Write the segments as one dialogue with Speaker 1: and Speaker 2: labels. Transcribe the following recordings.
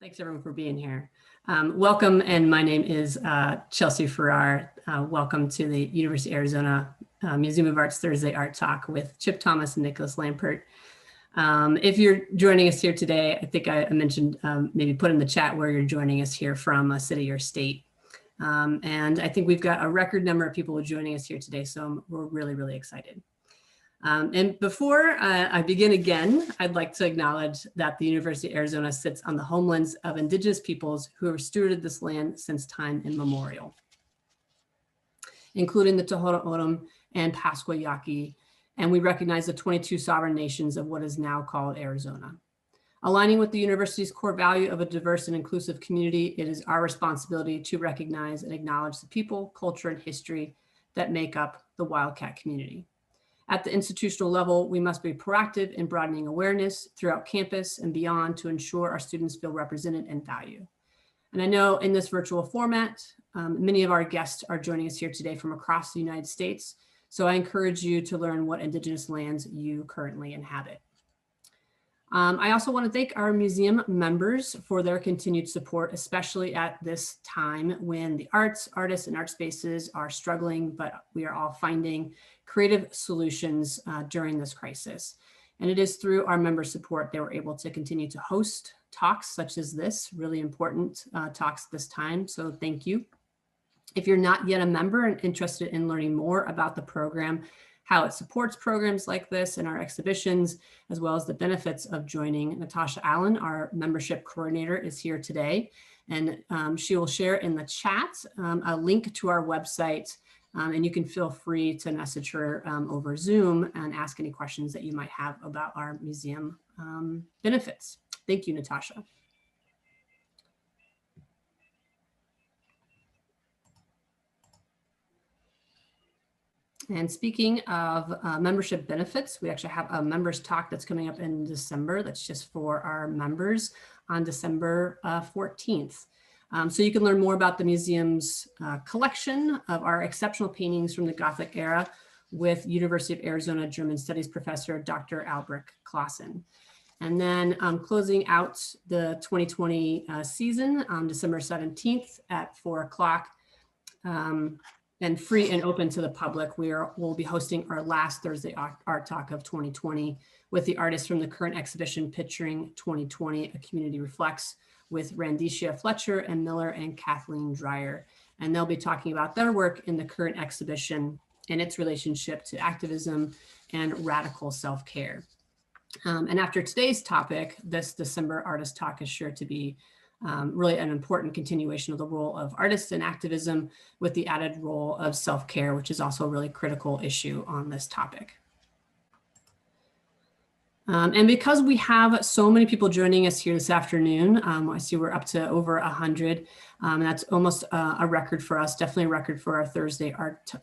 Speaker 1: Thanks everyone for being here. Welcome, and my name is Chelsea Farrar. Welcome to the University of Arizona Museum of Art's Thursday Art Talk with Chip Thomas and Nicolas Lampert. If you're joining us here today, I think I mentioned maybe put in the chat where you're joining us here from, a city or state. And I think we've got a record number of people joining us here today, so we're really excited. And before I begin again, I'd like to acknowledge that the University of Arizona sits on the homelands of Indigenous peoples who have stewarded this land since time immemorial, including the Tohono O'odham and Pascua Yaqui, and we recognize the 22 sovereign nations of what is now called Arizona. Aligning with the university's core value of a diverse and inclusive community, it is our responsibility to recognize and acknowledge the people, culture, and history that make up the Wildcat community. At the institutional level, we must be proactive in broadening awareness throughout campus and beyond to ensure our students feel represented and valued. And I know in this virtual format, many of our guests are joining us here today from across the United States. So I encourage you to learn what Indigenous lands you currently inhabit. I also want to thank our museum members for their continued support, especially at this time when the arts, artists, and art spaces are struggling, but we are all finding creative solutions during this crisis. And it is through our member support that we're able to continue to host talks such as this, really important talks this time, so thank you. If you're not yet a member and interested in learning more about the program, how it supports programs like this and our exhibitions, as well as the benefits of joining, Natasha Allen, our membership coordinator, is here today. And she will share in the chat a link to our website, and you can feel free to message her over Zoom and ask any questions that you might have about our museum benefits. Thank you, Natasha. And speaking of membership benefits, we actually have a members talk that's coming up in December. That's just for our members on December 14th. So you can learn more about the museum's collection of our exceptional paintings from the Gothic era with University of Arizona German Studies professor, Dr. Albrecht Clausen. And then closing out the 2020 season on December 17th at 4 o'clock. And free and open to the public, we'll be hosting our last Thursday Art Talk of 2020 with the artists from the current exhibition Picturing 2020, A Community Reflects, with Randicia Fletcher and Miller and Kathleen Dreyer. And they'll be talking about their work in the current exhibition and its relationship to activism and radical self-care. And after today's topic, this December Artist Talk is sure to be really an important continuation of the role of artists in activism with the added role of self-care, which is also a really critical issue on this topic. And because we have so many people joining us here this afternoon, I see we're up to over 100. That's almost a record for us, definitely a record for our Thursday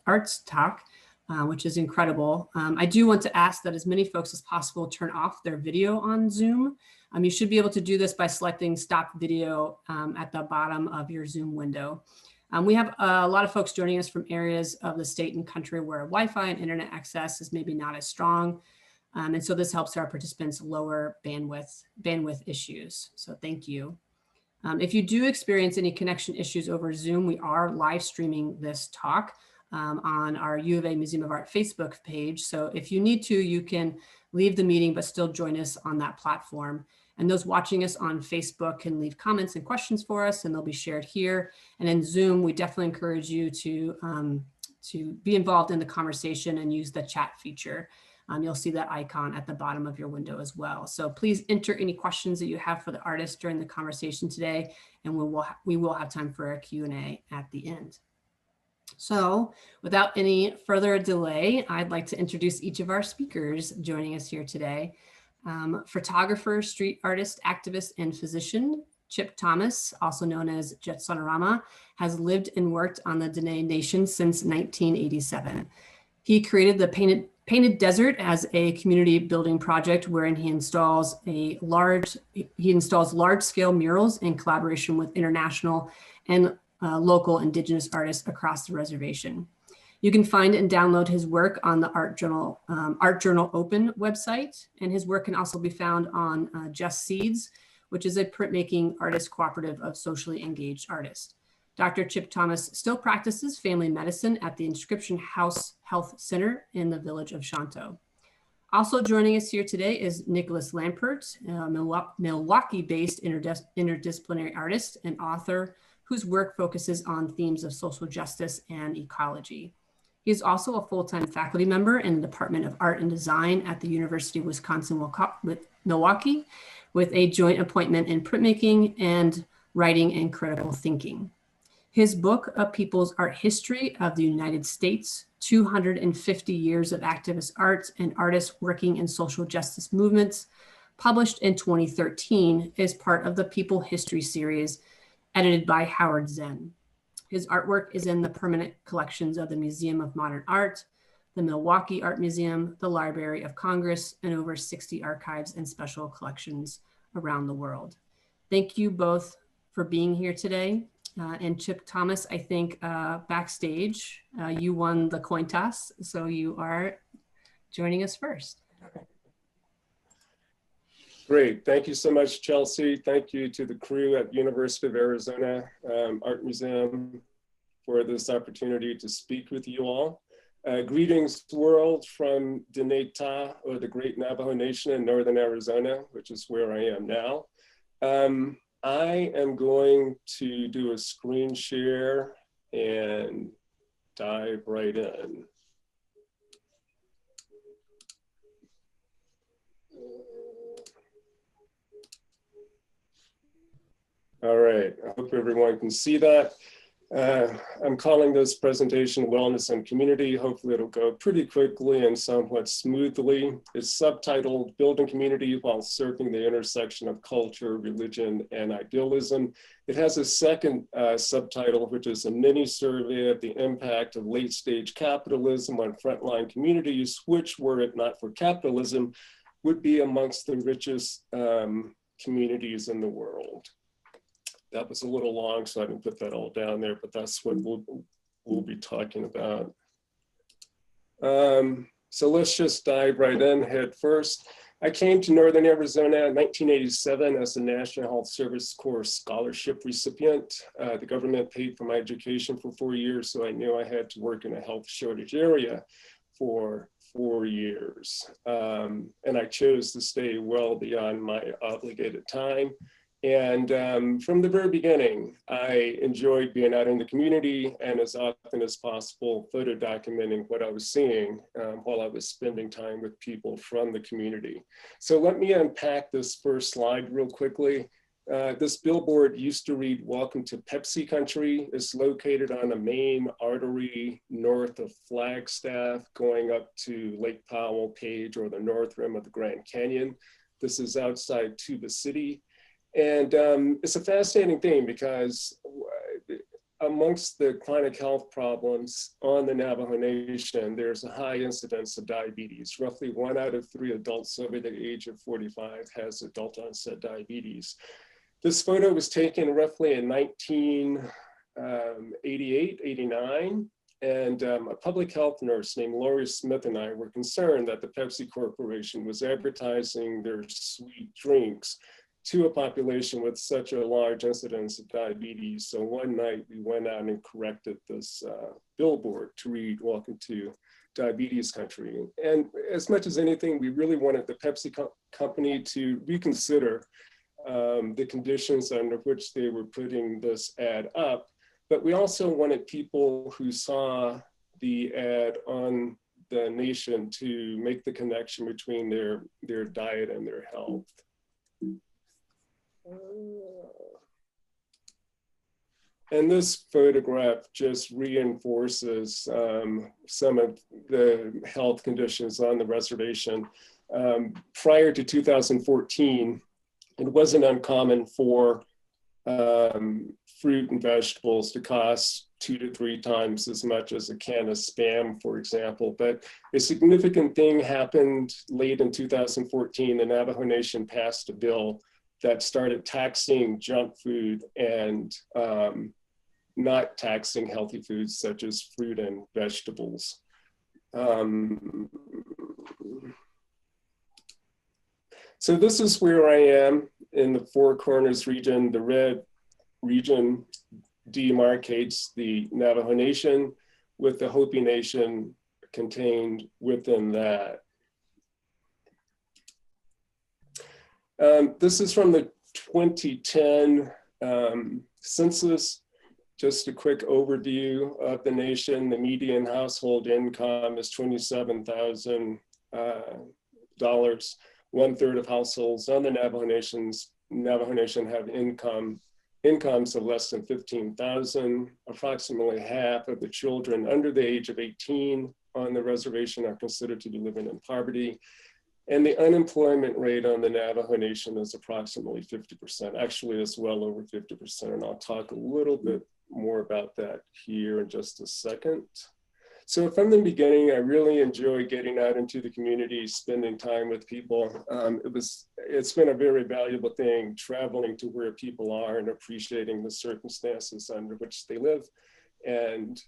Speaker 1: Arts Talk, which is incredible. I do want to ask that as many folks as possible turn off their video on Zoom. You should be able to do this by selecting Stop Video at the bottom of your Zoom window. We have a lot of folks joining us from areas of the state and country where Wi-Fi and internet access is maybe not as strong. And so this helps our participants lower bandwidth issues. So thank you. If you do experience any connection issues over Zoom, we are live streaming this talk on our U of A Museum of Art Facebook page. So if you need to, you can leave the meeting, but still join us on that platform. And those watching us on Facebook can leave comments and questions for us, and they'll be shared here. And in Zoom, we definitely encourage you to be involved in the conversation and use the chat feature. You'll see that icon at the bottom of your window as well. So please enter any questions that you have for the artists during the conversation today, and we will have time for a Q&A at the end. So without any further delay, I'd like to introduce each of our speakers joining us here today. Photographer, street artist, activist, and physician, Chip Thomas, also known as Jet Sonorama, has lived and worked on the Dene Nation since 1987. He created the Painted Desert as a community building project wherein he installs large-scale murals in collaboration with international and local Indigenous artists across the reservation. You can find and download his work on the Art Journal Open website, and his work can also be found on Just Seeds, which is a printmaking artist cooperative of socially engaged artists. Dr. Chip Thomas still practices family medicine at the Inscription House Health Center in the village of Shanto. Also joining us here today is Nicolas Lampert, a Milwaukee-based interdisciplinary artist and author whose work focuses on themes of social justice and ecology. He is also a full-time faculty member in the Department of Art and Design at the University of Wisconsin-Milwaukee, with a joint appointment in printmaking and writing and critical thinking. His book, A People's Art History of the United States, 250 Years of Activist Art and Artists Working in Social Justice Movements, published in 2013, is part of the People History series, edited by Howard Zen. His artwork is in the permanent collections of the Museum of Modern Art, the Milwaukee Art Museum, the Library of Congress, and over 60 archives and special collections around the world. Thank you both for being here today. And Chip Thomas, I think backstage, you won the coin toss, so you are joining us first.
Speaker 2: Great, thank you so much, Chelsea. Thank you to the crew at University of Arizona Art Museum for this opportunity to speak with you all. Greetings world from Dineta, or the Great Navajo Nation in Northern Arizona, which is where I am now. I am going to do a screen share and dive right in. All right, I hope everyone can see that. I'm calling this presentation Wellness and Community. Hopefully it'll go pretty quickly and somewhat smoothly. It's subtitled Building Community While Serving the Intersection of Culture, Religion, and Idealism. It has a second subtitle, which is a mini survey of the impact of late stage capitalism on frontline communities, which, were it not for capitalism, would be amongst the richest communities in the world. That was a little long, so I didn't put that all down there, but that's what we'll be talking about. So let's just dive right in head first. I came to Northern Arizona in 1987 as a National Health Service Corps scholarship recipient. The government paid for my education for 4 years, so I knew I had to work in a health shortage area for 4 years. And I chose to stay well beyond my obligated time. And from the very beginning, I enjoyed being out in the community and as often as possible, photo documenting what I was seeing while I was spending time with people from the community. So let me unpack this first slide real quickly. This billboard used to read, "Welcome to Pepsi Country." It's located on a main artery north of Flagstaff, going up to Lake Powell, Page, or the north rim of the Grand Canyon. This is outside Tuba City. And it's a fascinating thing because amongst the chronic health problems on the Navajo Nation, there's a high incidence of diabetes. Roughly 1 out of 3 adults over the age of 45 has adult onset diabetes. This photo was taken roughly in 1988, 89. And a public health nurse named Lori Smith and I were concerned that the Pepsi Corporation was advertising their sweet drinks to a population with such a large incidence of diabetes. So one night we went out and corrected this billboard to read, "Welcome to Diabetes Country." And as much as anything, we really wanted the Pepsi company to reconsider the conditions under which they were putting this ad up. But we also wanted people who saw the ad on the nation to make the connection between their diet and their health. And this photograph just reinforces some of the health conditions on the reservation. Prior to 2014, it wasn't uncommon for fruit and vegetables to cost 2 to 3 times as much as a can of Spam, for example. But a significant thing happened late in 2014. The Navajo Nation passed a bill that started taxing junk food and not taxing healthy foods such as fruit and vegetables. So this is where I am in the Four Corners region. The red region demarcates the Navajo Nation, with the Hopi Nation contained within that. This is from the 2010 census. Just a quick overview of the nation. The median household income is $27,000. 1/3 of households on the Navajo Nation have incomes of less than $15,000. Approximately half of the children under the age of 18 on the reservation are considered to be living in poverty. And the unemployment rate on the Navajo Nation is approximately 50%. Actually, it's well over 50%. And I'll talk a little bit more about that here in just a second. So from the beginning, I really enjoy getting out into the community, spending time with people. It's been a very valuable thing, traveling to where people are and appreciating the circumstances under which they live, and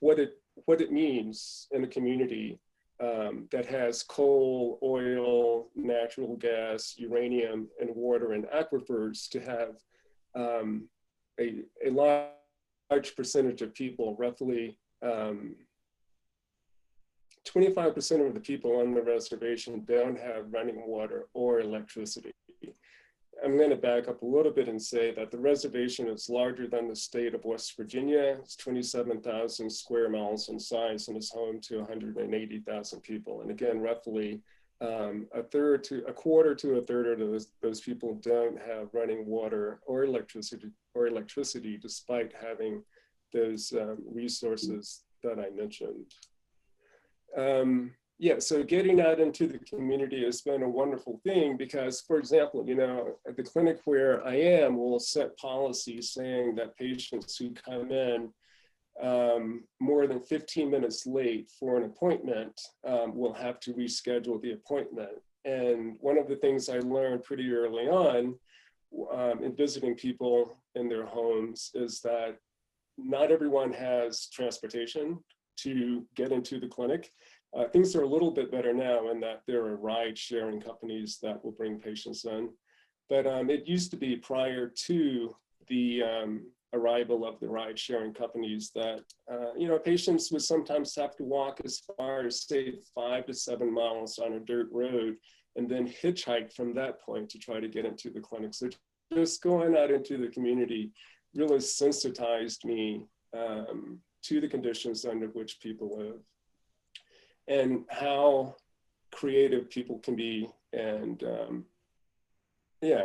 Speaker 2: what it means in a community that has coal, oil, natural gas, uranium, and water and aquifers to have a large percentage of people, roughly 25% of the people on the reservation don't have running water or electricity. I'm going to back up a little bit and say that the reservation is larger than the state of West Virginia. It's 27,000 square miles in size and is home to 180,000 people. And again, roughly a quarter to a third of those people don't have running water or electricity despite having those resources that I mentioned. Yeah, so getting out into the community has been a wonderful thing because, for example, at the clinic where I am, we'll set policies saying that patients who come in more than 15 minutes late for an appointment will have to reschedule the appointment. And one of the things I learned pretty early on in visiting people in their homes is that not everyone has transportation to get into the clinic. Things are a little bit better now in that there are ride-sharing companies that will bring patients in. But it used to be prior to the arrival of the ride-sharing companies that patients would sometimes have to walk as far as, say, 5 to 7 miles on a dirt road and then hitchhike from that point to try to get into the clinic. So just going out into the community really sensitized me to the conditions under which people live and how creative people can be, and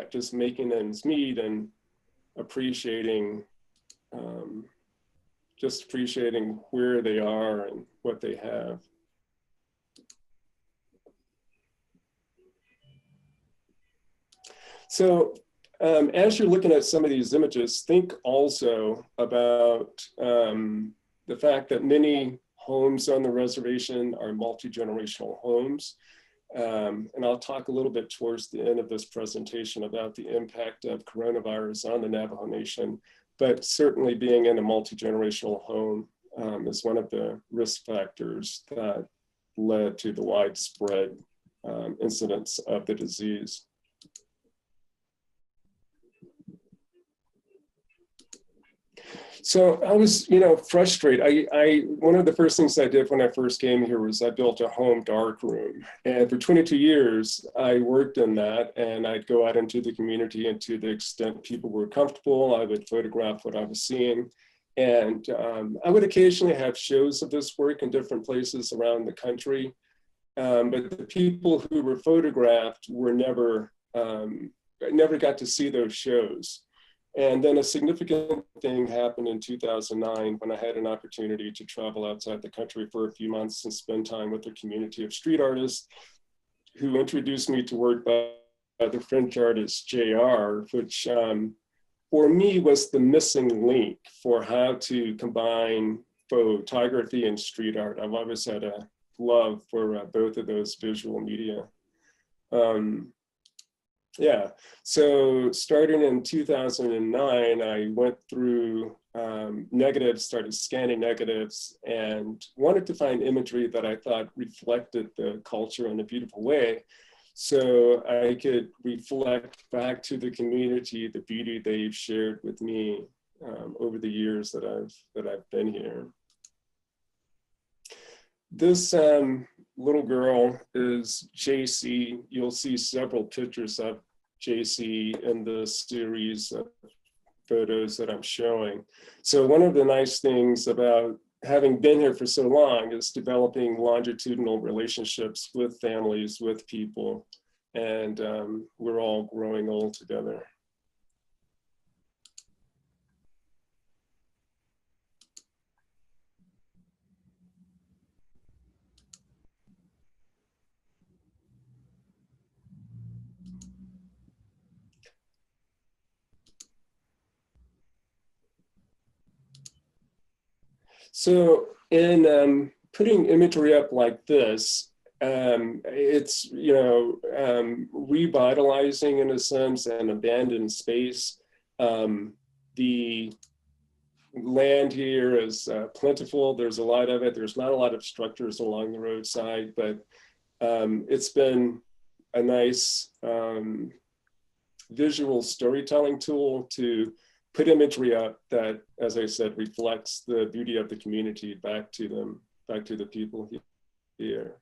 Speaker 2: just making ends meet and appreciating where they are and what they have. So as you're looking at some of these images, think also about the fact that many homes on the reservation are multi-generational homes. And I'll talk a little bit towards the end of this presentation about the impact of coronavirus on the Navajo Nation, but certainly being in a multi-generational home is one of the risk factors that led to the widespread incidence of the disease. So I was, frustrated. One of the first things I did when I first came here was I built a home darkroom. And for 22 years, I worked in that, and I'd go out into the community, and to the extent people were comfortable, I would photograph what I was seeing. And I would occasionally have shows of this work in different places around the country. But the people who were photographed were never got to see those shows. And then a significant thing happened in 2009 when I had an opportunity to travel outside the country for a few months and spend time with a community of street artists who introduced me to work by the French artist JR, which for me was the missing link for how to combine photography and street art. I've always had a love for both of those visual media. So starting in 2009, I went through negatives, started scanning negatives, and wanted to find imagery that I thought reflected the culture in a beautiful way. so I could reflect back to the community the beauty they've shared with me over the years that I've been here. This little girl is JC. You'll see several pictures of JC in the series of photos that I'm showing. So one of the nice things about having been here for so long is developing longitudinal relationships with families, with people, and we're all growing old together. So in putting imagery up like this, it's, you know, revitalizing in a sense an abandoned space. The land here is plentiful. There's a lot of it. There's not a lot of structures along the roadside, but it's been a nice visual storytelling tool to put imagery up that, as I said, reflects the beauty of the community back to them, back to the people here.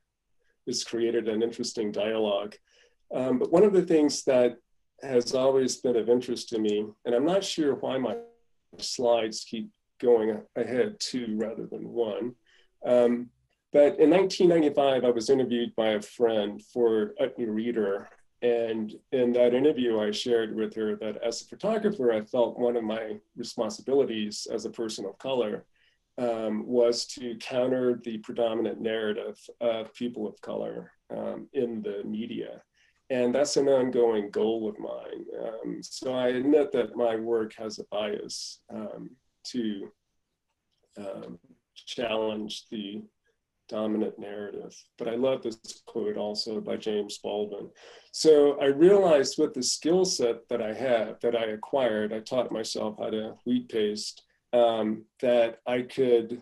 Speaker 2: It's created an interesting dialogue. But one of the things that has always been of interest to me, and I'm not sure why my slides keep going ahead two rather than one, but in 1995, I was interviewed by a friend for Utne Reader. And in that interview, I shared with her that as a photographer, I felt one of my responsibilities as a person of color was to counter the predominant narrative of people of color in the media. And that's an ongoing goal of mine. So I admit that my work has a bias to challenge the dominant narrative. But I love this quote also by James Baldwin. So I realized with the skill set that I have, that I acquired, I taught myself how to wheat paste, that I could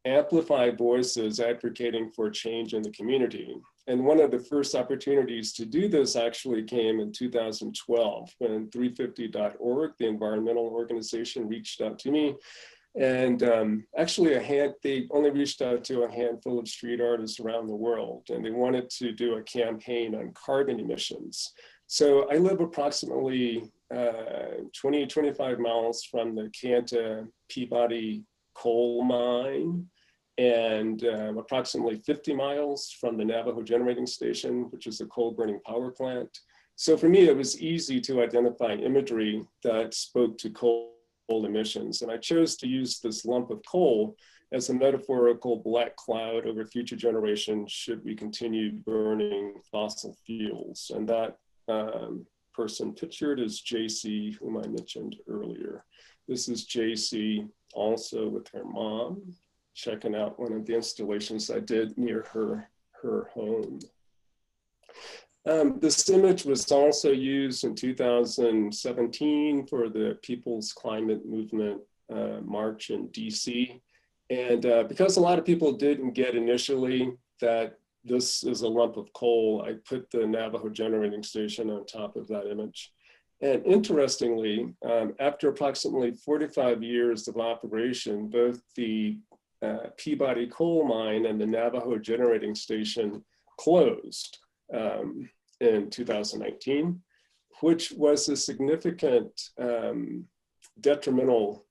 Speaker 2: amplify voices advocating for change in the community. And one of the first opportunities to do this actually came in 2012 when 350.org, the environmental organization, reached out to me. And actually they only reached out to a handful of street artists around the world, and they wanted to do a campaign on carbon emissions. So I live approximately 25 miles from the Kanta Peabody coal mine, and approximately 50 miles from the Navajo generating station, which is a coal burning power plant. So for me, it was easy to identify imagery that spoke to coal emissions. And I chose to use this lump of coal as a metaphorical black cloud over future generations should we continue burning fossil fuels. And that person pictured is JC, whom I mentioned earlier. This is JC also with her mom, checking out one of the installations I did near her home. This image was also used in 2017 for the People's Climate Movement march in DC. And because a lot of people didn't get initially that this is a lump of coal, I put the Navajo generating station on top of that image. And interestingly, after approximately 45 years of operation, both the Peabody coal mine and the Navajo generating station closed in 2019, which was a significant detrimental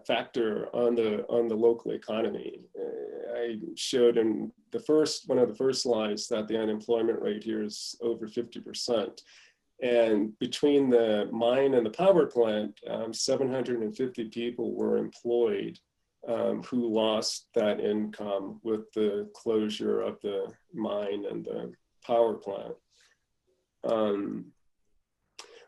Speaker 2: factor on the local economy. I showed in one of the first slides that the unemployment rate here is over 50%. And between the mine and the power plant, 750 people were employed who lost that income with the closure of the mine and the power plant.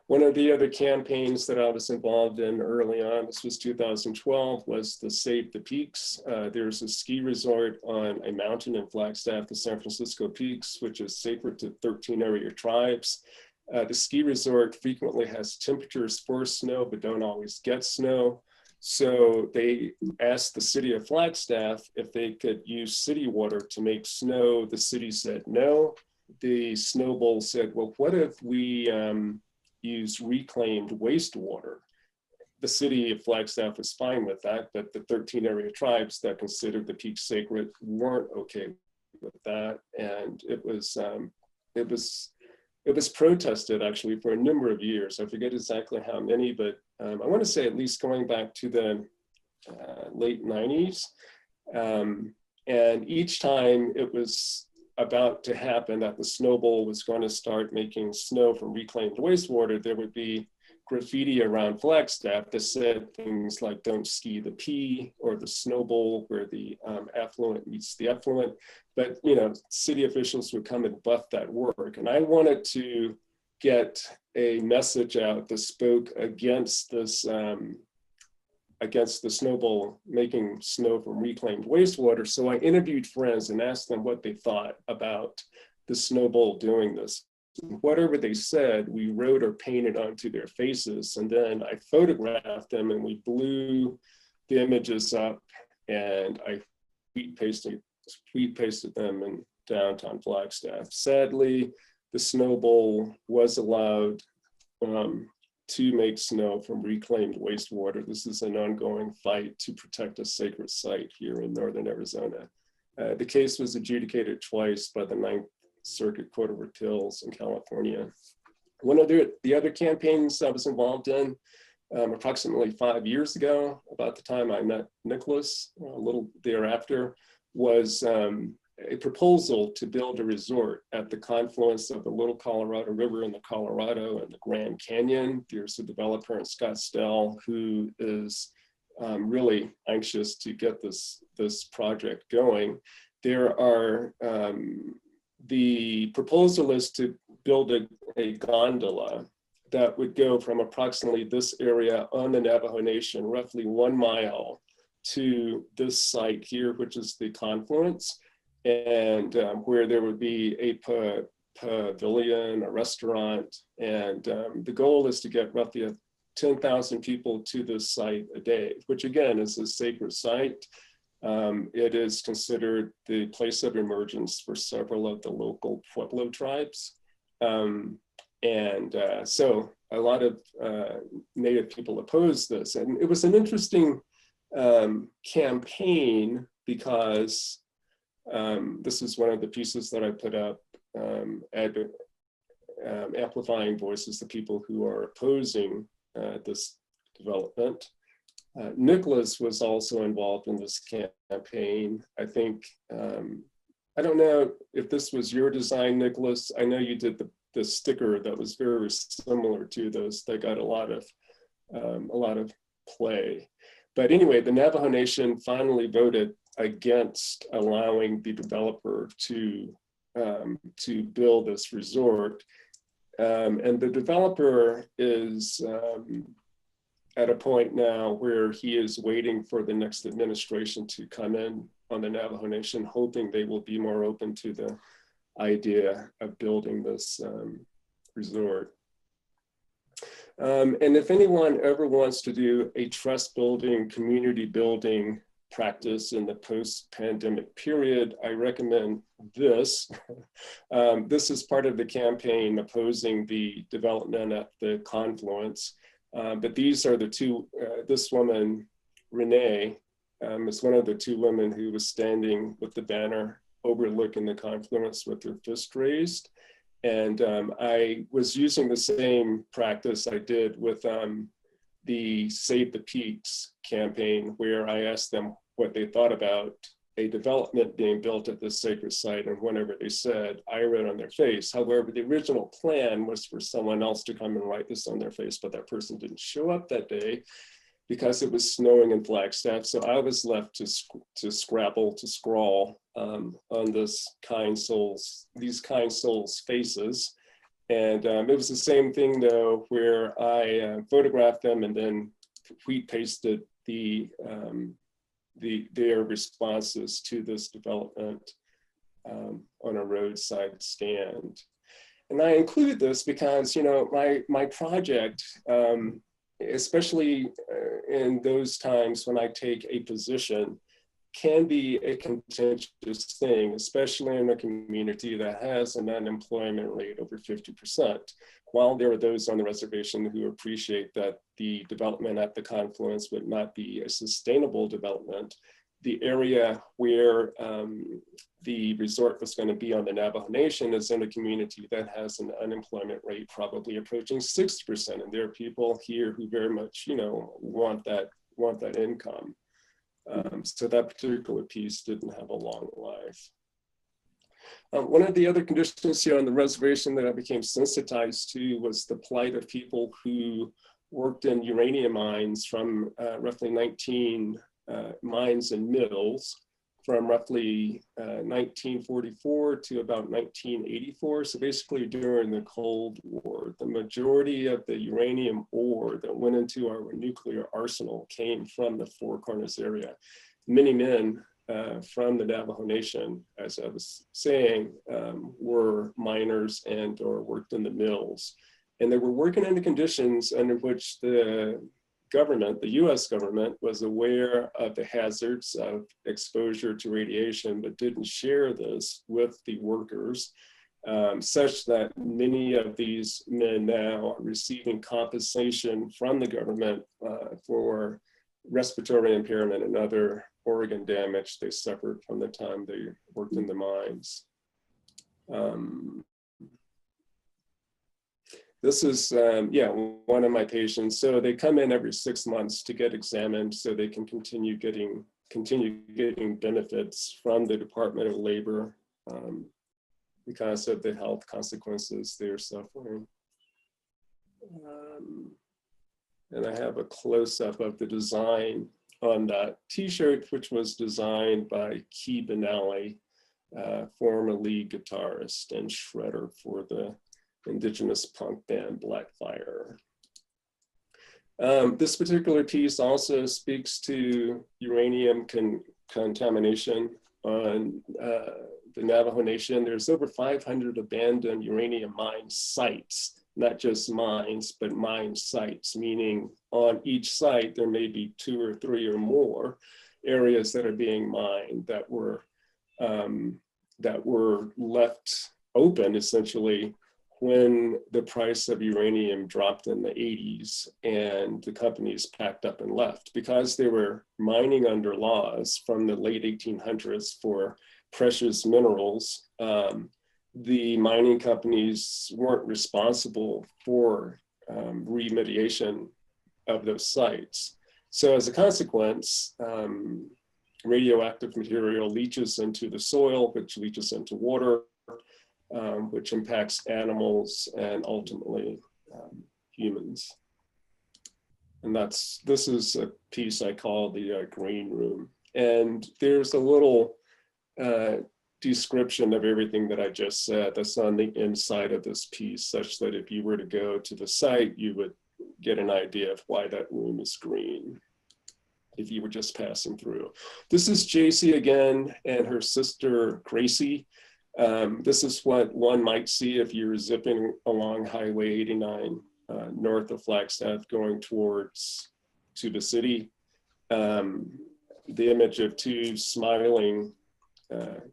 Speaker 2: One of the other campaigns that I was involved in early on, this was 2012, was the Save the Peaks. There's a ski resort on a mountain in Flagstaff, the San Francisco Peaks, which is sacred to 13 area tribes. The ski resort frequently has temperatures for snow, but don't always get snow. So they asked the city of Flagstaff if they could use city water to make snow. The city said no. the Snowball said, well, what if we use reclaimed wastewater? The city of Flagstaff was fine with that, but the 13 area tribes that considered the peak sacred weren't okay with that. And it was protested actually for a number of years. I forget exactly how many, but I want to say at least going back to the late 90s. And each time it was about to happen that the Snowball was going to start making snow from reclaimed wastewater, there would be graffiti around Flagstaff that said things like "Don't ski the P" or the Snowball, where the affluent meets the effluent. But city officials would come and buff that work, and I wanted to get a message out that spoke against this, against the Snowball making snow from reclaimed wastewater. So I interviewed friends and asked them what they thought about the Snowball doing this. Whatever they said, we wrote or painted onto their faces, and then I photographed them and we blew the images up, and I tweet pasted them in downtown Flagstaff. Sadly, the Snowball was allowed to make snow from reclaimed wastewater. This is an ongoing fight to protect a sacred site here in northern Arizona. The case was adjudicated twice by the Ninth Circuit Court of Appeals in California. One of the other campaigns I was involved in approximately 5 years ago, about the time I met Nicolas, a little thereafter, was a proposal to build a resort at the confluence of the Little Colorado River in the Colorado and the Grand Canyon. There's a developer in Scottsdale who is really anxious to get this project going. There are the proposal is to build a gondola that would go from approximately this area on the Navajo Nation, roughly 1 mile, to this site here, which is the confluence, and where there would be a pavilion, a restaurant, and the goal is to get roughly 10,000 people to this site a day, which again is a sacred site. It is considered the place of emergence for several of the local Pueblo tribes. So a lot of Native people oppose this. And it was an interesting campaign because this is one of the pieces that I put up, amplifying voices, the people who are opposing this development. Nicolas was also involved in this campaign. I think, I don't know if this was your design, Nicolas. I know you did the sticker that was very similar to those. They got a lot of play. But anyway, the Navajo Nation finally voted against allowing the developer to build this resort. And the developer is at a point now where he is waiting for the next administration to come in on the Navajo Nation, hoping they will be more open to the idea of building this resort. And if anyone ever wants to do a trust building, community building practice in the post-pandemic period, I recommend this. This is part of the campaign opposing the development at the confluence. But these are the two, this woman, Renee, is one of the two women who was standing with the banner overlooking the confluence with her fist raised. And I was using the same practice I did with the Save the Peaks campaign, where I asked them what they thought about a development being built at this sacred site, and whenever they said, I wrote on their face. However, the original plan was for someone else to come and write this on their face, but that person didn't show up that day because it was snowing in Flagstaff. So I was left to scrawl on these kind souls' faces. And it was the same thing though, where I photographed them and then tweet pasted their responses to this development on a roadside stand. And I included this because, my project, especially in those times when I take a position, can be a contentious thing, especially in a community that has an unemployment rate over 50%. While there are those on the reservation who appreciate that the development at the Confluence would not be a sustainable development, the area where the resort was going to be on the Navajo Nation is in a community that has an unemployment rate probably approaching 60%. And there are people here who very much, want that income. So that particular piece didn't have a long life. One of the other conditions here on the reservation that I became sensitized to was the plight of people who worked in uranium mines from roughly 19 mines and mills from roughly 1944 to about 1984. So basically during the Cold War, the majority of the uranium ore that went into our nuclear arsenal came from the Four Corners area. Many men from the Navajo Nation, as I was saying, were miners and or worked in the mills. And they were working under conditions under which the government, the US government, was aware of the hazards of exposure to radiation, but didn't share this with the workers, such that many of these men now are receiving compensation from the government for respiratory impairment and other organ damage they suffered from the time they worked in the mines. This is, one of my patients. So they come in every 6 months to get examined so they can continue getting benefits from the Department of Labor because of the health consequences they're suffering. And I have a close-up of the design on that t-shirt, which was designed by Key Benally, former lead guitarist and shredder for the indigenous punk band Blackfire. This particular piece also speaks to uranium contamination on the Navajo Nation. There's over 500 abandoned uranium mine sites, not just mines, but mine sites, meaning on each site, there may be 2 or 3 or more areas that are being mined that were left open essentially when the price of uranium dropped in the 80s and the companies packed up and left. Because they were mining under laws from the late 1800s for precious minerals, the mining companies weren't responsible for remediation of those sites. So as a consequence, radioactive material leaches into the soil, which leaches into water, which impacts animals and ultimately humans. And this is a piece I call the green room. And there's a little description of everything that I just said that's on the inside of this piece, such that if you were to go to the site, you would get an idea of why that room is green if you were just passing through. This is JC again and her sister Gracie. This is what one might see if you're zipping along Highway 89 north of Flagstaff going towards Tuba City. The image of 2 smiling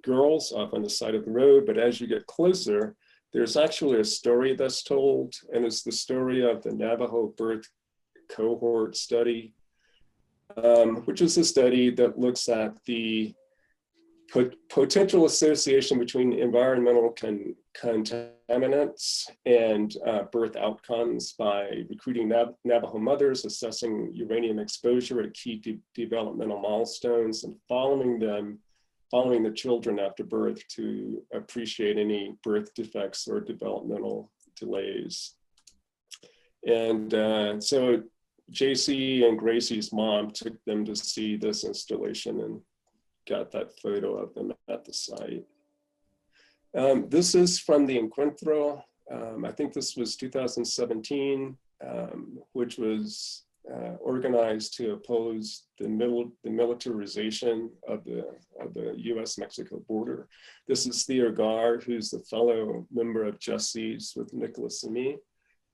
Speaker 2: girls off on the side of the road, but as you get closer, there's actually a story that's told, and it's the story of the Navajo birth cohort study, which is a study that looks at the potential association between environmental contaminants and birth outcomes by recruiting Navajo mothers, assessing uranium exposure at key developmental milestones, and following the children after birth to appreciate any birth defects or developmental delays. And so JC and Gracie's mom took them to see this installation and got that photo of them at the site. This is from the Encuentro. I think this was 2017, which was organized to oppose the militarization of the US-Mexico border. This is Theo Gar, who's the fellow member of Justice with Nicolas and me.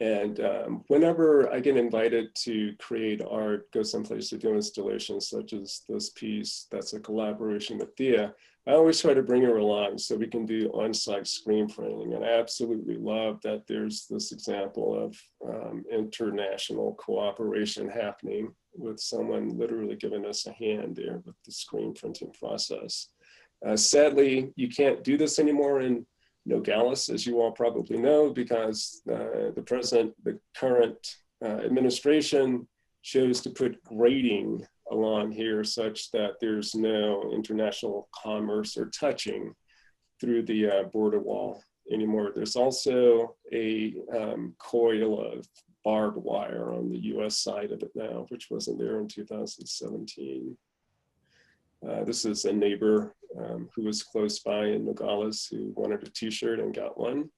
Speaker 2: And whenever I get invited to create art, go someplace to do installations such as this piece, that's a collaboration with Thea, I always try to bring her along so we can do on-site screen printing. And I absolutely love that there's this example of international cooperation happening with someone literally giving us a hand there with the screen printing process. Sadly, you can't do this anymore in Nogales, as you all probably know, because the current administration chose to put grading along here such that there's no international commerce or touching through the border wall anymore. There's also a coil of barbed wire on the US side of it now, which wasn't there in 2017. This is a neighbor who was close by in Nogales who wanted a t-shirt and got one.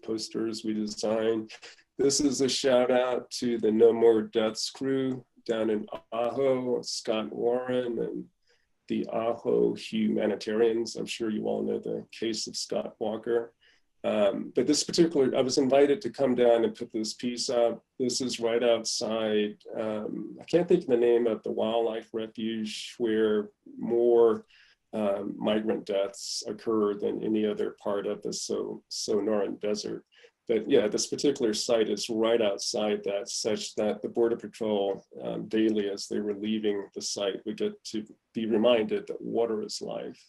Speaker 2: Posters we designed. This is a shout out to the No More Deaths crew down in Ajo, Scott Warren and the Ajo humanitarians. I'm sure you all know the case of Scott Walker. But this particular, I was invited to come down and put this piece up. This is right outside, I can't think of the name of the wildlife refuge where more migrant deaths occur than any other part of the Sonoran Desert. But yeah, this particular site is right outside that, such that the Border Patrol daily, as they were leaving the site, would get to be reminded that water is life.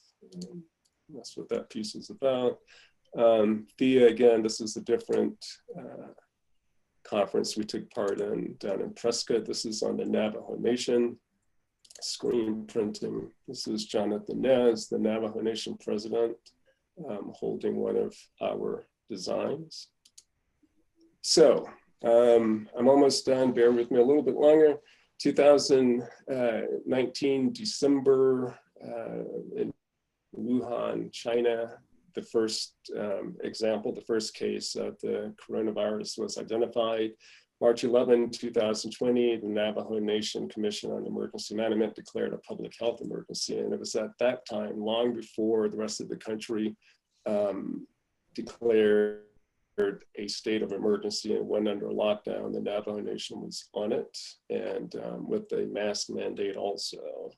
Speaker 2: That's what that piece is about. Thea, again, this is a different conference we took part in down in Prescott. This is on the Navajo Nation, screen printing. This is Jonathan Nez, the Navajo Nation president, holding one of our designs. So I'm almost done, bear with me a little bit longer. 2019, December, in Wuhan, China, the first example, the first case of the coronavirus was identified. March 11, 2020, the Navajo Nation Commission on Emergency Management declared a public health emergency. And it was at that time, long before the rest of the country declared a state of emergency and went under lockdown. The Navajo Nation was on it, and with a mask mandate also.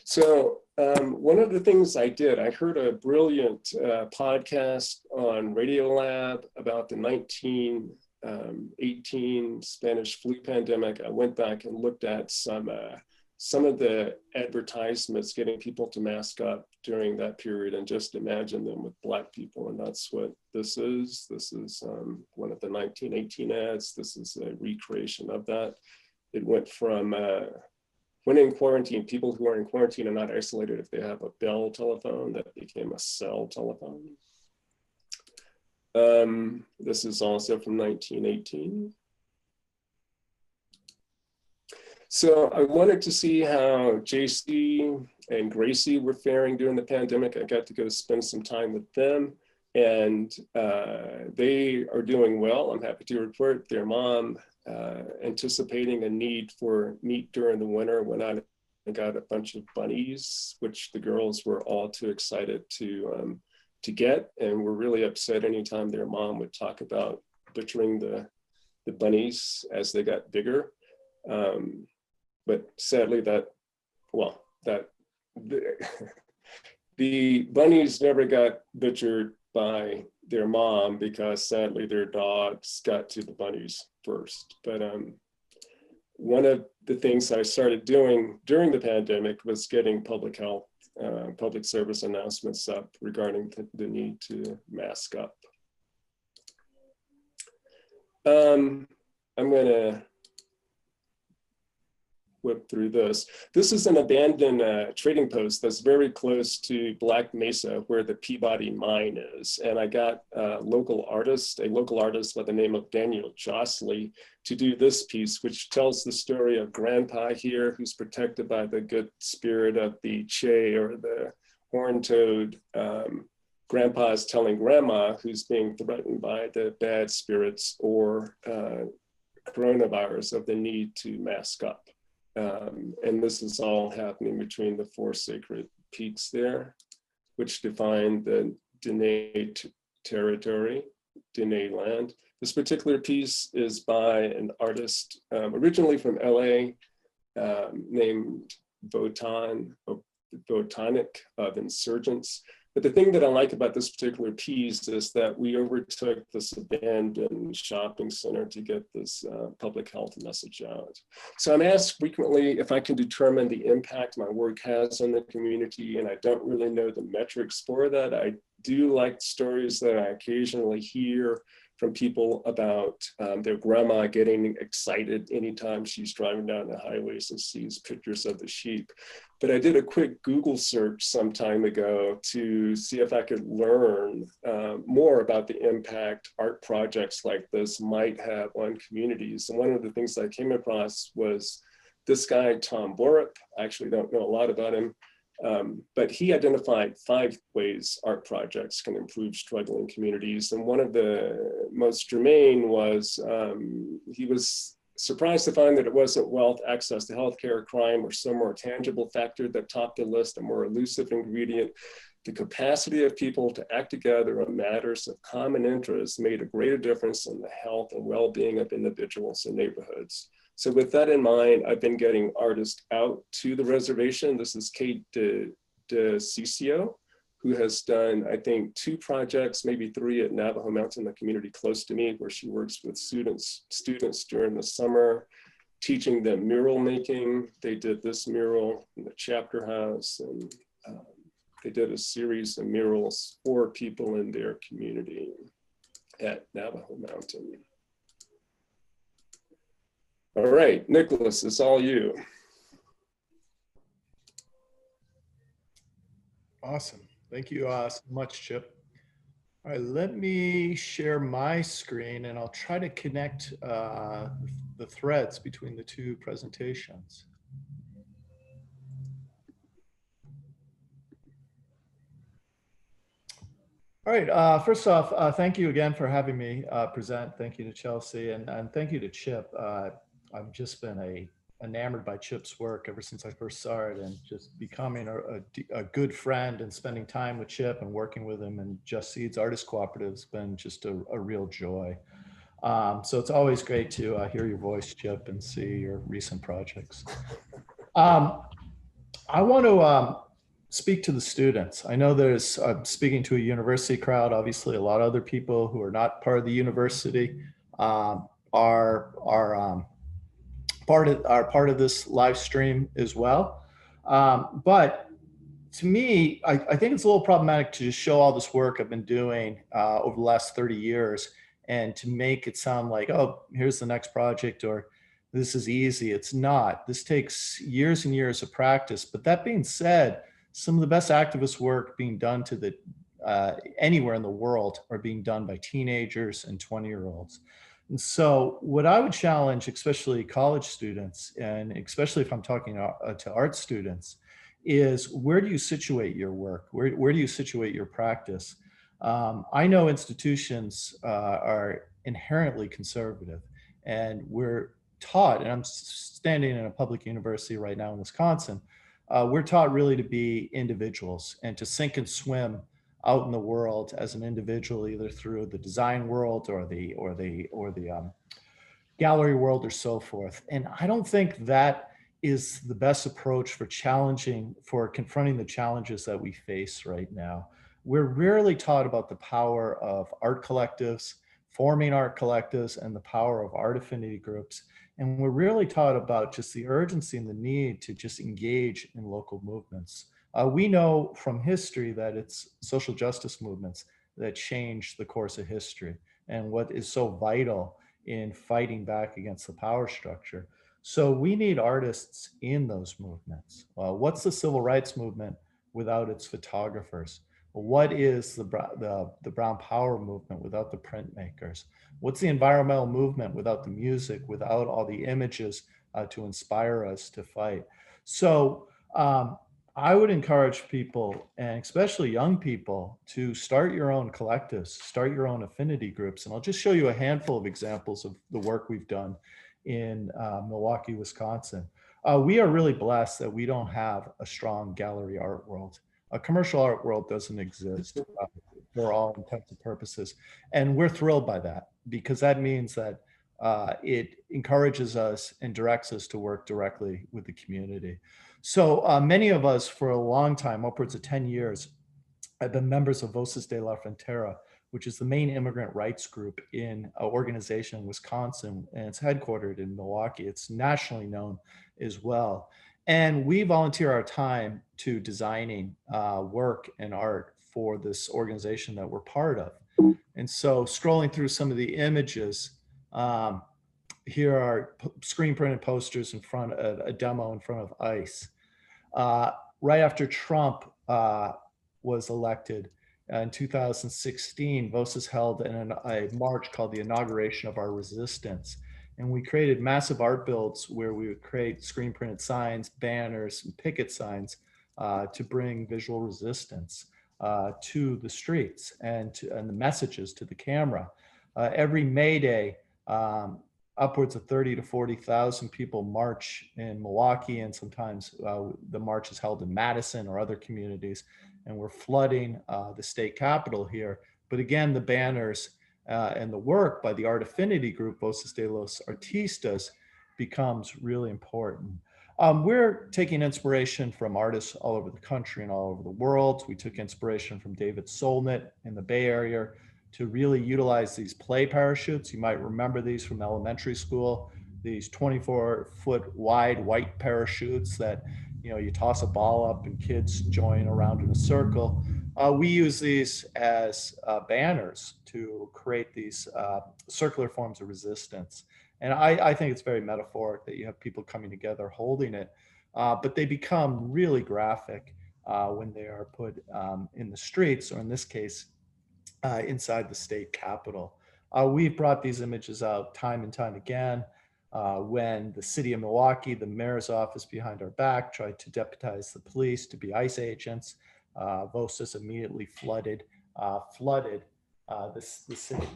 Speaker 2: So one of the things I did, I heard a brilliant podcast on Radiolab about the 1918 Spanish flu pandemic. I went back and looked at some of the advertisements getting people to mask up during that period, and just imagine them with Black people. And that's what this is. This is one of the 1918 ads. This is a recreation of that. It went from when in quarantine, people who are in quarantine are not isolated if they have a Bell telephone. That became a cell telephone. This is also from 1918. So I wanted to see how JC and Gracie were faring during the pandemic. I got to go spend some time with them, and they are doing well. I'm happy to report their mom, anticipating a need for meat during the winter, went out and got a bunch of bunnies, which the girls were all too excited to get, and were really upset anytime their mom would talk about butchering the bunnies as they got bigger. But sadly, the bunnies never got butchered by their mom, because sadly their dogs got to the bunnies first. But one of the things I started doing during the pandemic was getting public health, public service announcements up regarding the need to mask up. I'm gonna whip through this. This is an abandoned trading post that's very close to Black Mesa, where the Peabody mine is. And I got a local artist by the name of Daniel Jostley, to do this piece, which tells the story of Grandpa here, who's protected by the good spirit of the Che, or the horn-toad. Grandpa is telling Grandma, who's being threatened by the bad spirits or coronavirus, of the need to mask up. And this is all happening between the four sacred peaks there, which define the Dene territory. Dene Land. This particular piece is by an artist originally from LA named Botanic of Insurgents. But the thing that I like about this particular piece is that we overtook this abandoned shopping center to get this public health message out. So I'm asked frequently if I can determine the impact my work has on the community, and I don't really know the metrics for that. I do like stories that I occasionally hear from people about their grandma getting excited anytime she's driving down the highways and sees pictures of the sheep. But I did a quick Google search some time ago to see if I could learn more about the impact art projects like this might have on communities. And one of the things I came across was this guy, Tom Borup. I actually don't know a lot about him. But he identified 5 ways art projects can improve struggling communities. And one of the most germane was, he was surprised to find that it wasn't wealth, access to healthcare, crime, or some more tangible factor that topped the list, a more elusive ingredient. The capacity of people to act together on matters of common interest made a greater difference in the health and well-being of individuals and neighborhoods. So with that in mind, I've been getting artists out to the reservation. This is Kate DeCiccio, who has done, I think, 2 projects, maybe 3 at Navajo Mountain, the community close to me, where she works with students during the summer, teaching them mural making. They did this mural in the chapter house, and they did a series of murals for people in their community at Navajo Mountain. All right, Nicolas, it's all you.
Speaker 3: Awesome. Thank you so much, Chip. All right, let me share my screen and I'll try to connect the threads between the 2 presentations. All right, first off, thank you again for having me present. Thank you to Chelsea and thank you to Chip. I've just been enamored by Chip's work ever since I first saw it, and just becoming a good friend and spending time with Chip and working with him and Just Seeds Artist Cooperative has been just a real joy. So it's always great to hear your voice, Chip, and see your recent projects. I want to speak to the students. I know there's speaking to a university crowd. Obviously, a lot of other people who are not part of the university are part of this live stream as well. But to me, I think it's a little problematic to just show all this work I've been doing over the last 30 years and to make it sound like, oh, here's the next project, or this is easy. It's not. This takes years and years of practice. But that being said, some of the best activist work being done to anywhere in the world are being done by teenagers and 20-year-olds. And so what I would challenge, especially college students, and especially if I'm talking to art students, is where do you situate your work? Where do you situate your practice? I know institutions are inherently conservative, and we're taught, and I'm standing in a public university right now in Wisconsin, we're taught really to be individuals and to sink and swim out in the world as an individual, either through the design world or the gallery world or so forth. And I don't think that is the best approach for confronting the challenges that we face right now. We're rarely taught about the power of art collectives, forming art collectives, and the power of art affinity groups. And we're really taught about just the urgency and the need to just engage in local movements. We know from history that it's social justice movements that change the course of history and what is so vital in fighting back against the power structure. So we need artists in those movements. What's the civil rights movement without its photographers? What is the Brown Power movement without the printmakers? What's the environmental movement without the music, without all the images to inspire us to fight? So I would encourage people, and especially young people, to start your own collectives, start your own affinity groups. And I'll just show you a handful of examples of the work we've done in Milwaukee, Wisconsin. We are really blessed that we don't have a strong gallery art world. A commercial art world doesn't exist. for all intents and purposes. And we're thrilled by that, because that means that it encourages us and directs us to work directly with the community. So many of us for a long time, upwards of 10 years, have been members of Voces de la Frontera, which is the main immigrant rights group in an organization in Wisconsin, and it's headquartered in Milwaukee. It's nationally known as well. And we volunteer our time to designing work and art for this organization that we're part of. And so scrolling through some of the images, here are screen printed posters in front of a demo in front of ICE. Right after Trump was elected in 2016, Voces held a march called the Inauguration of Our Resistance. And we created massive art builds where we would create screen printed signs, banners, and picket signs to bring visual resistance to the streets and the messages to the camera. Every May Day, upwards of 30 to 40,000 people march in Milwaukee, and sometimes the march is held in Madison or other communities, and we're flooding the state capitol here. But again, the banners and the work by the art affinity group, Voces de los Artistas, becomes really important. We're taking inspiration from artists all over the country and all over the world. We took inspiration from David Solnit in the Bay Area to really utilize these play parachutes. You might remember these from elementary school, these 24-foot wide white parachutes that, you know, you toss a ball up and kids join around in a circle. We use these as banners to create these circular forms of resistance. And I think it's very metaphoric that you have people coming together holding it, but they become really graphic when they are put in the streets, or in this case, inside the state capitol. We've brought these images out time and time again. When the city of Milwaukee, the mayor's office behind our back, tried to deputize the police to be ICE agents, Voces immediately flooded the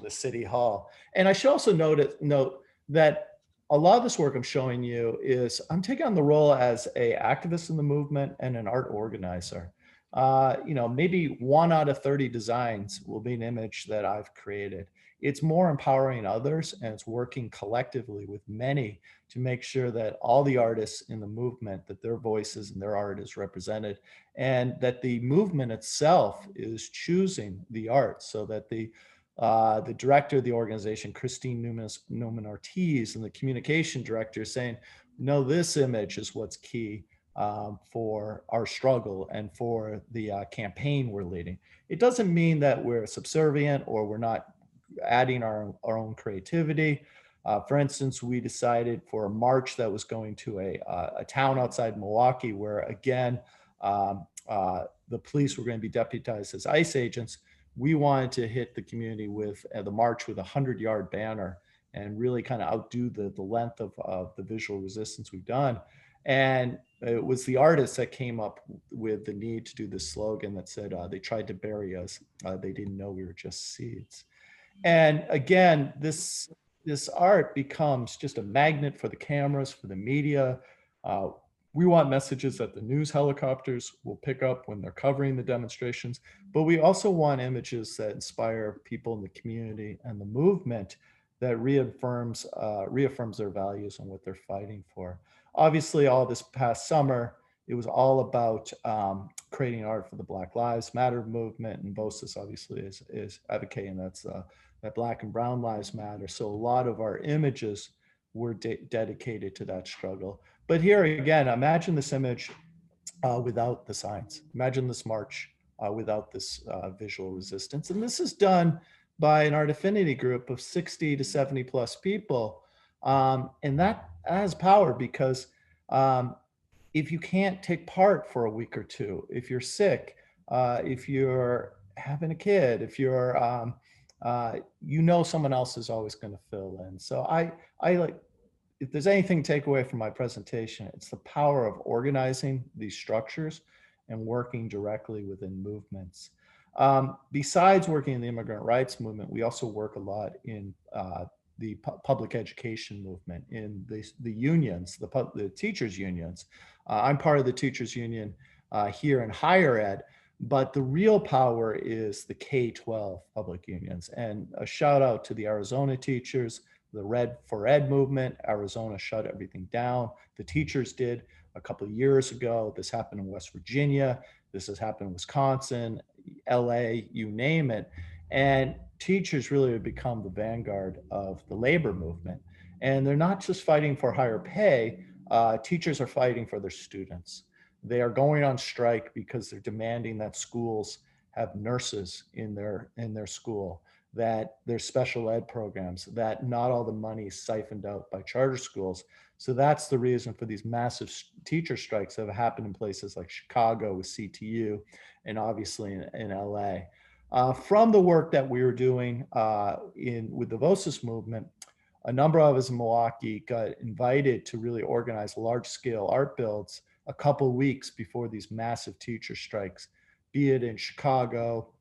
Speaker 3: city hall. And I should also note that a lot of this work I'm showing you is I'm taking on the role as an activist in the movement and an art organizer. You know, maybe 1 out of 30 designs will be an image that I've created. It's more empowering others, and it's working collectively with many to make sure that all the artists in the movement, that their voices and their art is represented, and that the movement itself is choosing the art, so that the director of the organization, Christine Newman Ortiz, and the communication director saying, no, this image is what's key for our struggle and for the campaign we're leading. It doesn't mean that we're subservient or we're not adding our own creativity. For instance, we decided for a march that was going to a town outside Milwaukee, where again, the police were going to be deputized as ICE agents. We wanted to hit the community with the march with a 100-yard banner and really kind of outdo the length of the visual resistance we've done. And it was the artists that came up with the need to do this slogan that said, they tried to bury us. They didn't know we were just seeds. And again, this art becomes just a magnet for the cameras, for the media. We want messages that the news helicopters will pick up when they're covering the demonstrations, but we also want images that inspire people in the community and the movement that reaffirms their values and what they're fighting for. Obviously, all this past summer, it was all about creating art for the Black Lives Matter movement, and Boces obviously is advocating that Black and Brown Lives Matter. So a lot of our images were dedicated to that struggle. But here again, imagine this image without the signs. Imagine this march without this visual resistance. And this is done by an art affinity group of 60 to 70 plus people. And that has power, because if you can't take part for a week or two, if you're sick, if you're having a kid, if you're, you know, someone else is always going to fill in. So I like, if there's anything to take away from my presentation, it's the power of organizing these structures and working directly within movements. Besides working in the immigrant rights movement, we also work a lot in the public education movement, in the unions, the teachers unions. I'm part of the teachers union here in higher ed, But the real power is the K-12 public unions. And a shout out to the Arizona teachers, the Red for Ed movement. Arizona shut everything down. The teachers did a couple of years ago. This happened in West Virginia. This has happened in Wisconsin, LA, you name it. And teachers really have become the vanguard of the labor movement. And they're not just fighting for higher pay, teachers are fighting for their students. They are going on strike because they're demanding that schools have nurses in their school, that there's special ed programs, that not all the money is siphoned out by charter schools. So that's the reason for these massive teacher strikes that have happened in places like Chicago with CTU and obviously in LA. From the work that we were doing with the Voces movement, a number of us in Milwaukee got invited to really organize large-scale art builds a couple weeks before these massive teacher strikes, be it in Chicago,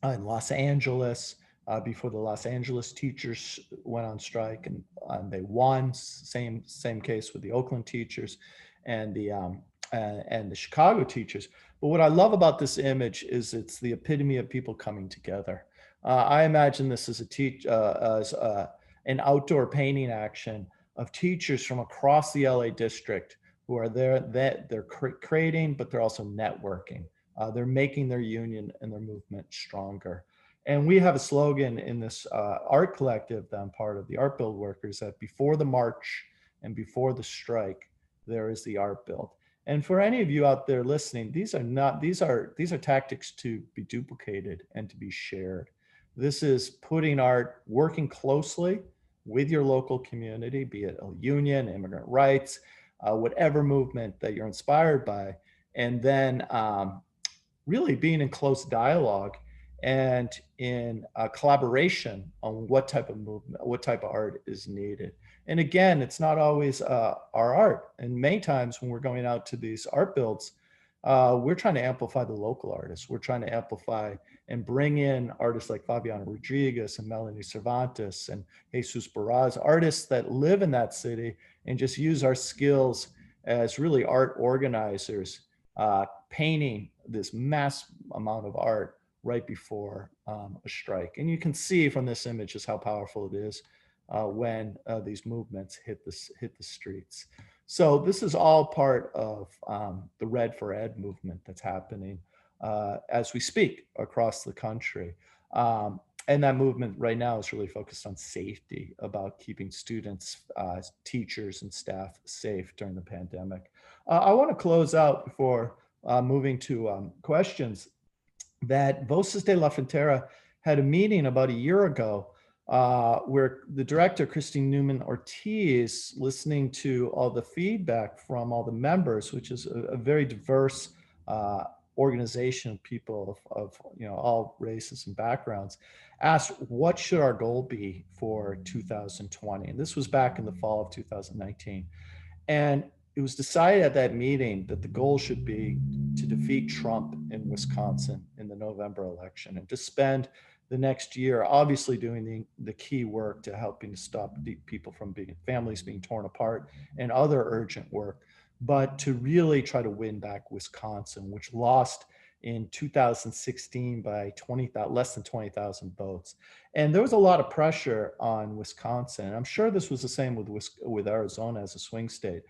Speaker 3: in Los Angeles, before the Los Angeles teachers went on strike and they won. Same case with the Oakland teachers and the Chicago teachers. But what I love about this image is it's the epitome of people coming together. I imagine this as an outdoor painting action of teachers from across the LA district who are there, that they're creating, but they're also networking. They're making their union and their movement stronger. And we have a slogan in this art collective that I'm part of, the Art Build Workers, that before the march and before the strike, there is the art build. And for any of you out there listening, these are tactics to be duplicated and to be shared. This is putting art, working closely with your local community, be it a union, immigrant rights, whatever movement that you're inspired by, and then really being in close dialogue and in collaboration on what type of movement, what type of art is needed. And again, it's not always our art. And many times when we're going out to these art builds, we're trying to amplify the local artists. We're trying to amplify and bring in artists like Fabiana Rodriguez and Melanie Cervantes and Jesus Barraz, artists that live in that city, and just use our skills as really art organizers, painting this mass amount of art right before a strike. And you can see from this image just how powerful it is when these movements hit the streets. So this is all part of the Red for Ed movement that's happening as we speak across the country. And that movement right now is really focused on safety, about keeping students, teachers, and staff safe during the pandemic. I want to close out before moving to questions that Voces de la Frontera had a meeting about a year ago where the director, Christine Newman Ortiz, listening to all the feedback from all the members, which is a very diverse organization of people of all races and backgrounds, asked what should our goal be for 2020. And this was back in the fall of 2019. And it was decided at that meeting that the goal should be to defeat Trump in Wisconsin in the November election, and to spend the next year obviously doing the key work to helping to stop people from families being torn apart and other urgent work, but to really try to win back Wisconsin, which lost in 2016 by less than 20,000 votes. And there was a lot of pressure on Wisconsin. I'm sure this was the same with Arizona as a swing state.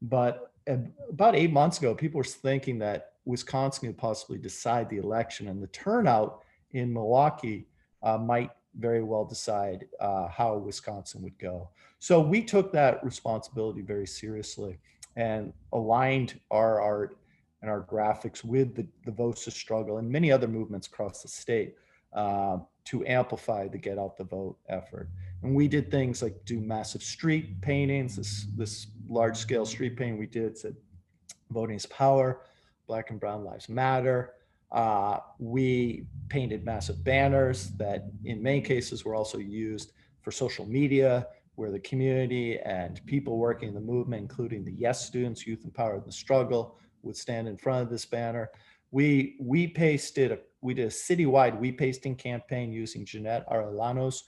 Speaker 3: But about 8 months ago, people were thinking that Wisconsin could possibly decide the election, and the turnout in Milwaukee might very well decide how Wisconsin would go. So we took that responsibility very seriously and aligned our art and our graphics with the Voces struggle and many other movements across the state to amplify the Get Out the Vote effort. And we did things like do massive street paintings. This large scale street painting we did said, "Voting is power, Black and Brown Lives Matter." We painted massive banners that in many cases were also used for social media, where the community and people working in the movement, including the YES students, Youth Empowered in the Struggle, would stand in front of this banner. We did a citywide we pasting campaign using Jeanette Arellano's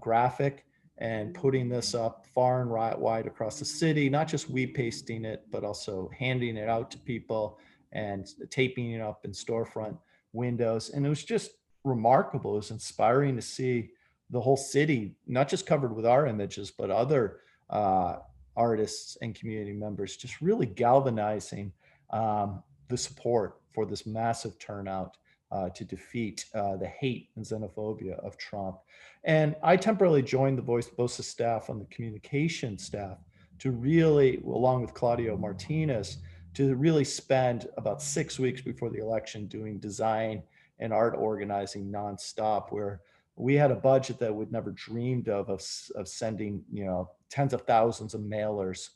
Speaker 3: graphic and putting this up far and wide across the city, not just we pasting it, but also handing it out to people and taping it up in storefront windows. And it was just remarkable. It was inspiring to see the whole city, not just covered with our images, but other artists and community members, just really galvanizing the support for this massive turnout to defeat the hate and xenophobia of Trump. And I temporarily joined the Voces staff on the communication staff to really, along with Claudio Martinez, to really spend about 6 weeks before the election doing design and art organizing nonstop, where we had a budget that we'd never dreamed of sending, tens of thousands of mailers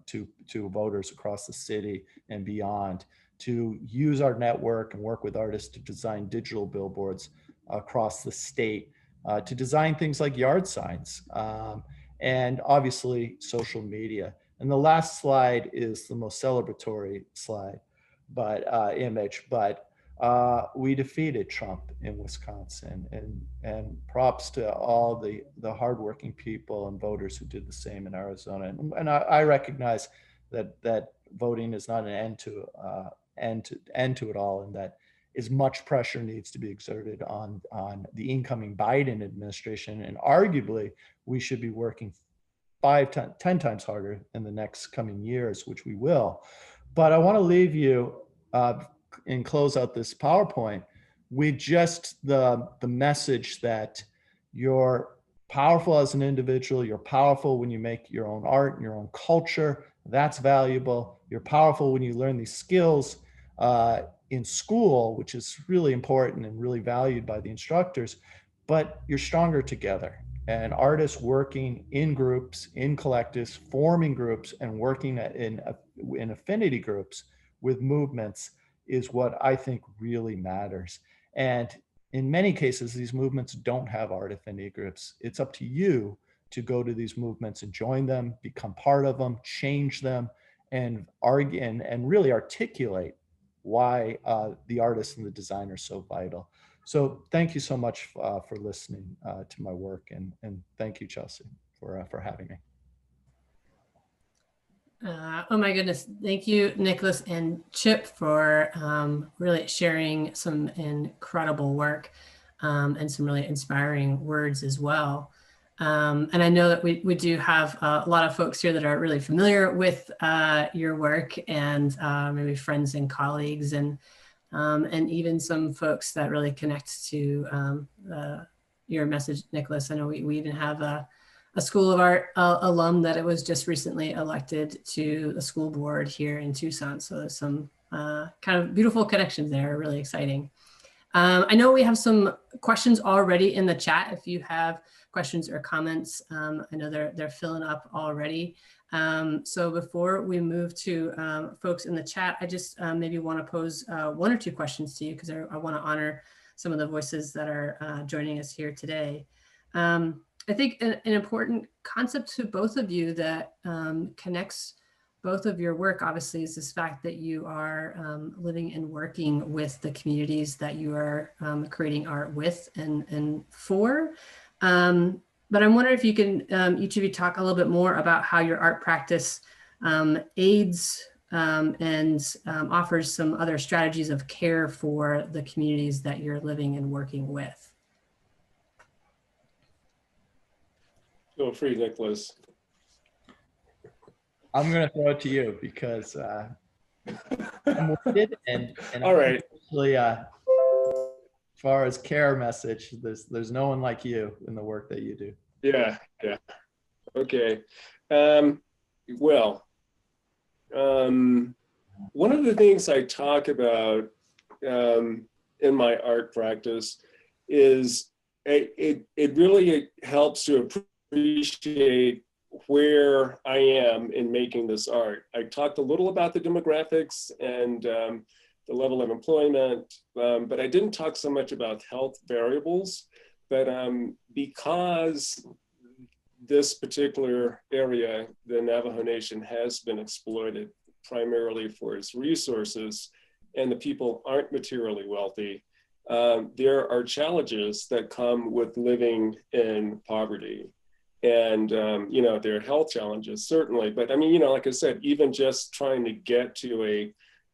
Speaker 3: to voters across the city and beyond, to use our network and work with artists to design digital billboards across the state, to design things like yard signs, and obviously social media. And the last slide is the most celebratory slide, image, but we defeated Trump in Wisconsin, and props to all the hardworking people and voters who did the same in Arizona. And I recognize that voting is not an end to it all, and that as much pressure needs to be exerted on the incoming Biden administration, and arguably we should be working 10 times harder in the next coming years, which we will. But I want to leave you and close out this PowerPoint with just the message that you're powerful as an individual. You're powerful when you make your own art and your own culture. That's valuable. You're powerful when you learn these skills in school, which is really important and really valued by the instructors, but you're stronger together. And artists working in groups, in collectives, forming groups, and working in affinity groups with movements is what I think really matters. And in many cases, these movements don't have art affinity groups. It's up to you to go to these movements and join them, become part of them, change them, and argue and really articulate why the artist and the designer are so vital. So thank you so much for listening to my work, and thank you, Chelsea, for having me.
Speaker 1: Oh my goodness. Thank you, Nicolas and Chip, for really sharing some incredible work and some really inspiring words as well. And I know that we do have a lot of folks here that are really familiar with your work, and maybe friends and colleagues, and even some folks that really connect to your message, Nicolas. I know we even have a School of Art alum that it was just recently elected to the school board here in Tucson. So there's some kind of beautiful connections there, really exciting. I know we have some questions already in the chat. If you have questions or comments, I know they're filling up already. So before we move to folks in the chat, I just maybe want to pose one or two questions to you, because I want to honor some of the voices that are joining us here today. I think an important concept to both of you that connects both of your work, obviously, is this fact that you are living and working with the communities that you are creating art with and for. But I'm wondering if you can, each of you, talk a little bit more about how your art practice aids and offers some other strategies of care for the communities that you're living and working with.
Speaker 2: Feel free, Nicolas.
Speaker 3: I'm going to throw it to you because I'm wounded, and
Speaker 2: all right.
Speaker 3: Actually, as far as care message, there's no one like you in the work that you do.
Speaker 2: Yeah. Okay. Well, one of the things I talk about in my art practice is it really helps to appreciate where I am in making this art. I talked a little about the demographics and the level of employment, but I didn't talk so much about health variables. But because this particular area, the Navajo Nation, has been exploited primarily for its resources, and the people aren't materially wealthy, there are challenges that come with living in poverty. And, there are health challenges, certainly. But I mean, like I said, even just trying to get to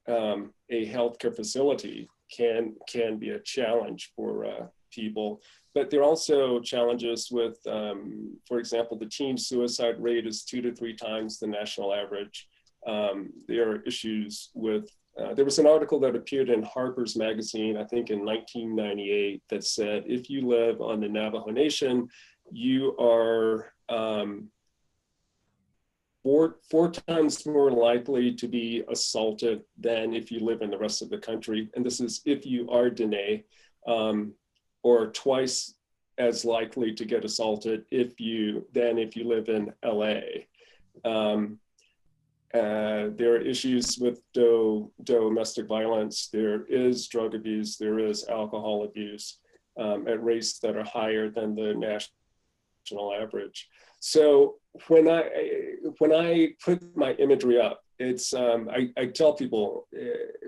Speaker 2: a healthcare facility can be a challenge for people. But there are also challenges with, for example, the teen suicide rate is 2 to 3 times the national average. There are issues with, there was an article that appeared in Harper's Magazine, I think in 1998, that said, if you live on the Navajo Nation, you are four times more likely to be assaulted than if you live in the rest of the country. And this is if you are Dene, or twice as likely to get assaulted than if you live in LA. There are issues with domestic violence. There is drug abuse. There is alcohol abuse at rates that are higher than the national average. So when I put my imagery up, it's I tell people,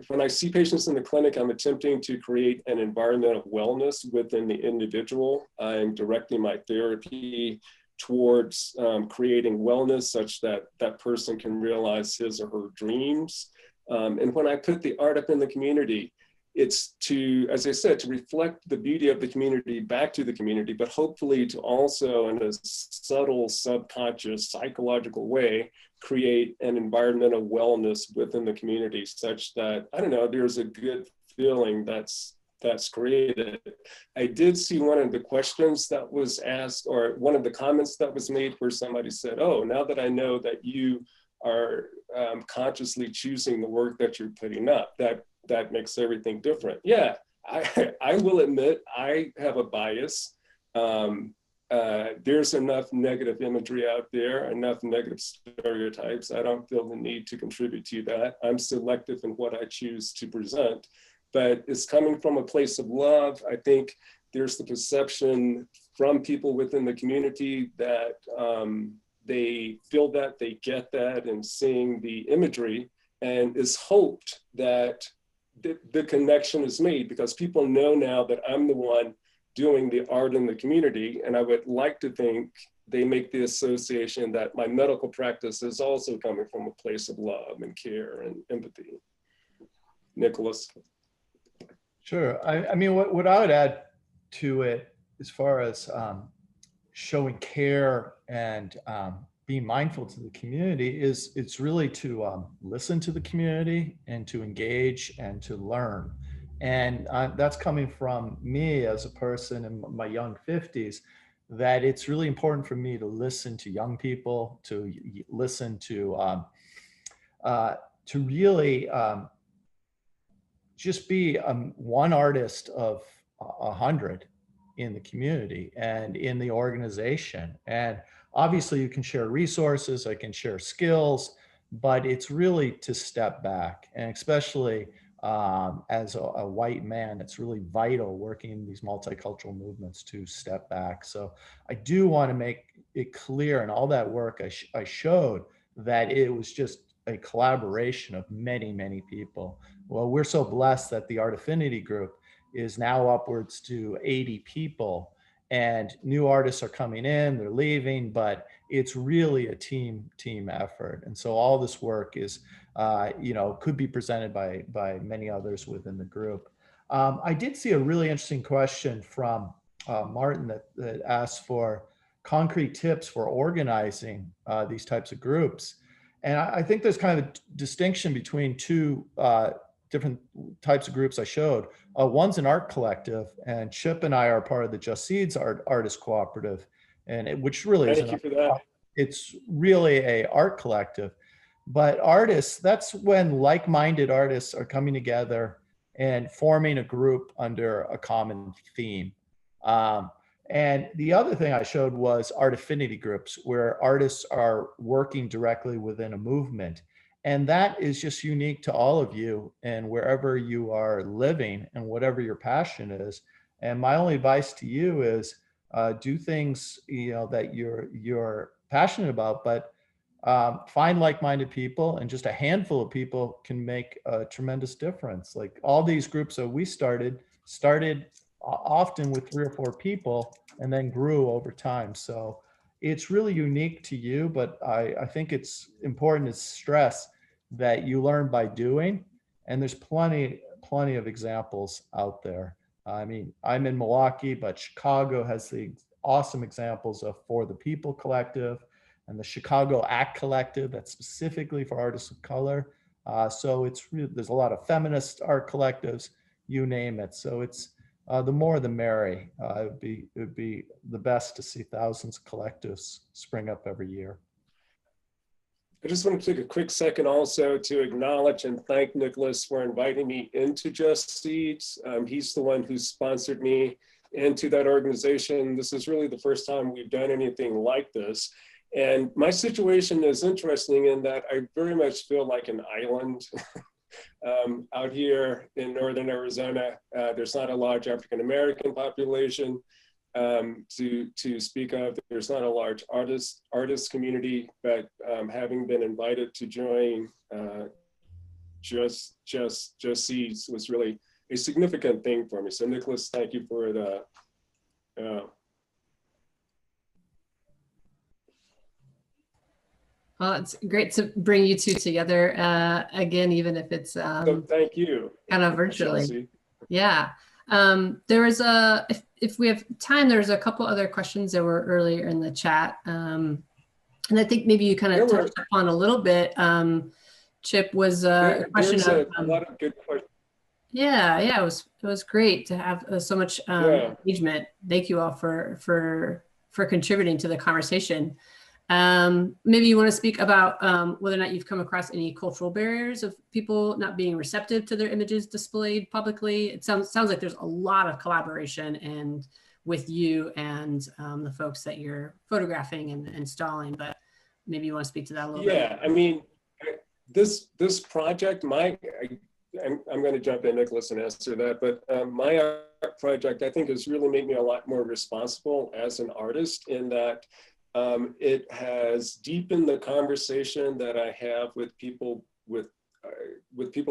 Speaker 2: when I see patients in the clinic, I'm attempting to create an environment of wellness within the individual. I'm directing my therapy towards creating wellness such that that person can realize his or her dreams. And when I put the art up in the community, it's to, as I said, to reflect the beauty of the community back to the community, but hopefully to also, in a subtle, subconscious, psychological way, create an environment of wellness within the community such that, I don't know, there's a good feeling that's created. I did see one of the questions that was asked, or one of the comments that was made, where somebody said, oh, now that I know that you are consciously choosing the work that you're putting up, that makes everything different. Yeah, I will admit I have a bias. There's enough negative imagery out there, enough negative stereotypes. I don't feel the need to contribute to that. I'm selective in what I choose to present, but it's coming from a place of love. I think there's the perception from people within the community that they feel that, they get that, and seeing the imagery, and it's hoped that the connection is made, because people know now that I'm the one doing the art in the community. And I would like to think they make the association that my medical practice is also coming from a place of love and care and empathy. Nicolas.
Speaker 3: Sure. I mean, what I would add to it, as far as showing care and being mindful to the community, is it's really to listen to the community and to engage and to learn. And that's coming from me as a person in my young 50s, that it's really important for me to listen to young people, to listen to really just be one artist of 100 in the community and in the organization. And obviously you can share resources, I can share skills, but it's really to step back. And especially as a white man, it's really vital working in these multicultural movements to step back. So I do want to make it clear in all that work I showed that it was just a collaboration of many, many people. Well, we're so blessed that the Art Affinity group is now upwards to 80 people, and new artists are coming in, they're leaving, but it's really a team effort. And so all this work is, could be presented by many others within the group. I did see a really interesting question from Martin that asked for concrete tips for organizing these types of groups. And I think there's kind of a distinction between two different types of groups I showed. One's an art collective, and Chip and I are part of the Just Seeds Artist Cooperative, and which really
Speaker 2: Thank you for that.
Speaker 3: It's really a art collective. But artists, that's when like-minded artists are coming together and forming a group under a common theme. And the other thing I showed was art affinity groups, where artists are working directly within a movement. And that is just unique to all of you and wherever you are living and whatever your passion is. And my only advice to you is do things that you're passionate about, but find like-minded people, and just a handful of people can make a tremendous difference. Like all these groups that we started often with 3 or 4 people and then grew over time. So it's really unique to you, but I think it's important to stress that you learn by doing, And there's plenty of examples out there. I mean, I'm in Milwaukee, but Chicago has the awesome examples of For the People Collective and the Chicago Act Collective that's specifically for artists of color. So it's really, there's a lot of feminist art collectives, you name it. So it's the more the merry. It would be the best to see thousands of collectives spring up every year.
Speaker 2: I just want to take a quick second also to acknowledge and thank Nicolas for inviting me into Just Seeds. He's the one who sponsored me into that organization. This is really the first time we've done anything like this. And my situation is interesting in that I very much feel like an island out here in Northern Arizona. There's not a large African-American population to speak of. There's not a large artist community, but having been invited to join Just Seeds was really a significant thing for me. So Nicolas, thank you for the
Speaker 1: Well, it's great to bring you two together again, even if it's
Speaker 2: so thank you.
Speaker 1: Kind of virtually.
Speaker 2: Chelsea.
Speaker 1: Yeah. There was if we have time, there's a couple other questions that were earlier in the chat. And I think maybe you kind of touched upon a little bit. Chip, was a question of
Speaker 2: a lot of good questions.
Speaker 1: Yeah, it was great to have so much engagement. Thank you all for contributing to the conversation. Maybe you want to speak about whether or not you've come across any cultural barriers of people not being receptive to their images displayed publicly. It sounds like there's a lot of collaboration and with you and the folks that you're photographing and installing, but maybe you want to speak to that a little bit.
Speaker 2: Yeah, I mean, this project, I'm going to jump in, Nicolas, and answer that, but my art project, I think, has really made me a lot more responsible as an artist in that it has deepened the conversation that I have with people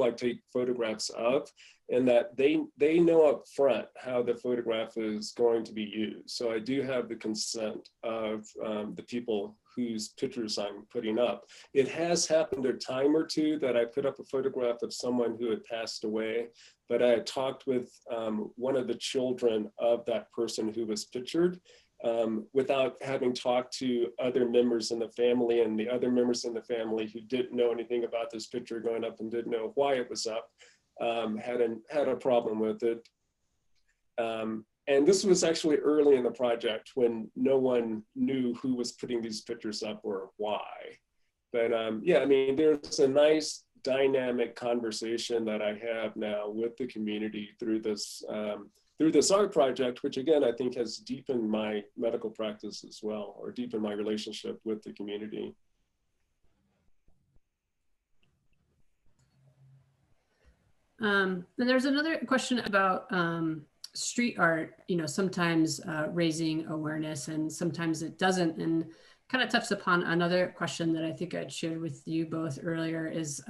Speaker 2: I take photographs of, and that they know up front how the photograph is going to be used. So I do have the consent of the people whose pictures I'm putting up. It has happened a time or two that I put up a photograph of someone who had passed away, but I had talked with one of the children of that person who was pictured, without having talked to other members in the family, and the other members in the family who didn't know anything about this picture going up and didn't know why it was up, had a problem with it. And this was actually early in the project when no one knew who was putting these pictures up or why. But yeah, I mean, there's a nice dynamic conversation that I have now with the community through this art project, which again, I think has deepened my medical practice as well, or deepened my relationship with the community.
Speaker 1: And there's another question about street art, sometimes raising awareness and sometimes it doesn't, and kind of touched upon another question that I think I'd shared with you both earlier is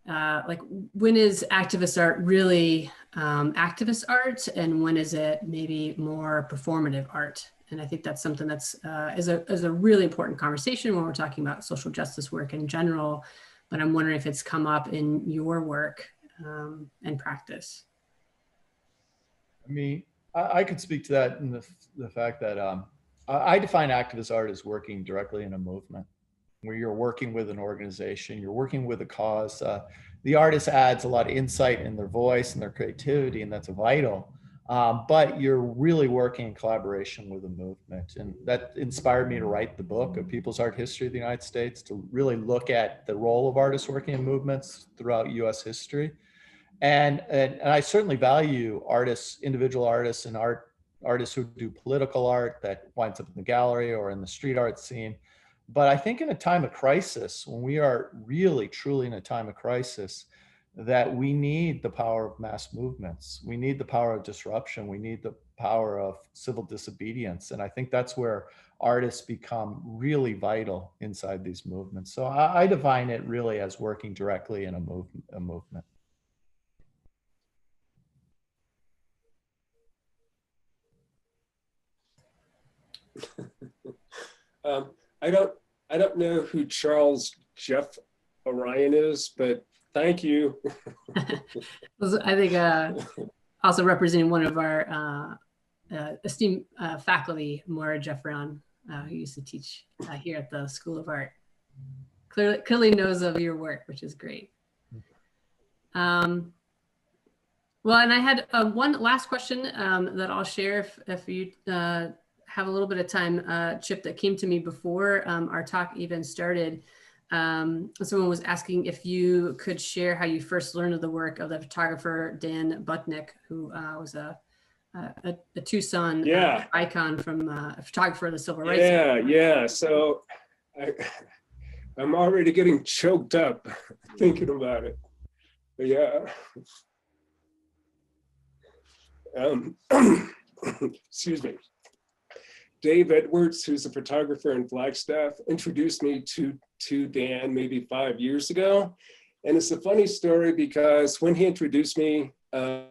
Speaker 1: like, when is activist art really activist art, and when is it maybe more performative art? And I think that's something that's is a really important conversation when we're talking about social justice work in general, but I'm wondering if it's come up in your work and practice.
Speaker 3: I mean, I could speak to that in the fact that I define activist art as working directly in a movement, where you're working with an organization, you're working with a cause. The artist adds a lot of insight in their voice and their creativity, and that's vital. But you're really working in collaboration with a movement. And that inspired me to write the book, A People's Art History of the United States, to really look at the role of artists working in movements throughout US history. And I certainly value artists, individual artists and artists who do political art that winds up in the gallery or in the street art scene. But I think in a time of crisis, when we are really, truly in a time of crisis, that we need the power of mass movements. We need the power of disruption. We need the power of civil disobedience. And I think that's where artists become really vital inside these movements. So I define it really as working directly in a movement.
Speaker 2: I don't know who Charles Jeff Orion is, but Thank you.
Speaker 1: I think also representing one of our esteemed faculty, Maura Jeffron, who used to teach here at the School of Art. Clearly knows of your work, which is great. Well, and I had one last question that I'll share if you have a little bit of time, Chip, that came to me before our talk even started. Someone was asking if you could share how you first learned of the work of the photographer Dan Butnick, who was a Tucson icon from a photographer of the civil rights.
Speaker 2: Yeah. So I'm already getting choked up thinking about it. But yeah. Excuse me. Dave Edwards, who's a photographer in Flagstaff, introduced me to Dan maybe 5 years ago. And it's a funny story because when he introduced me, I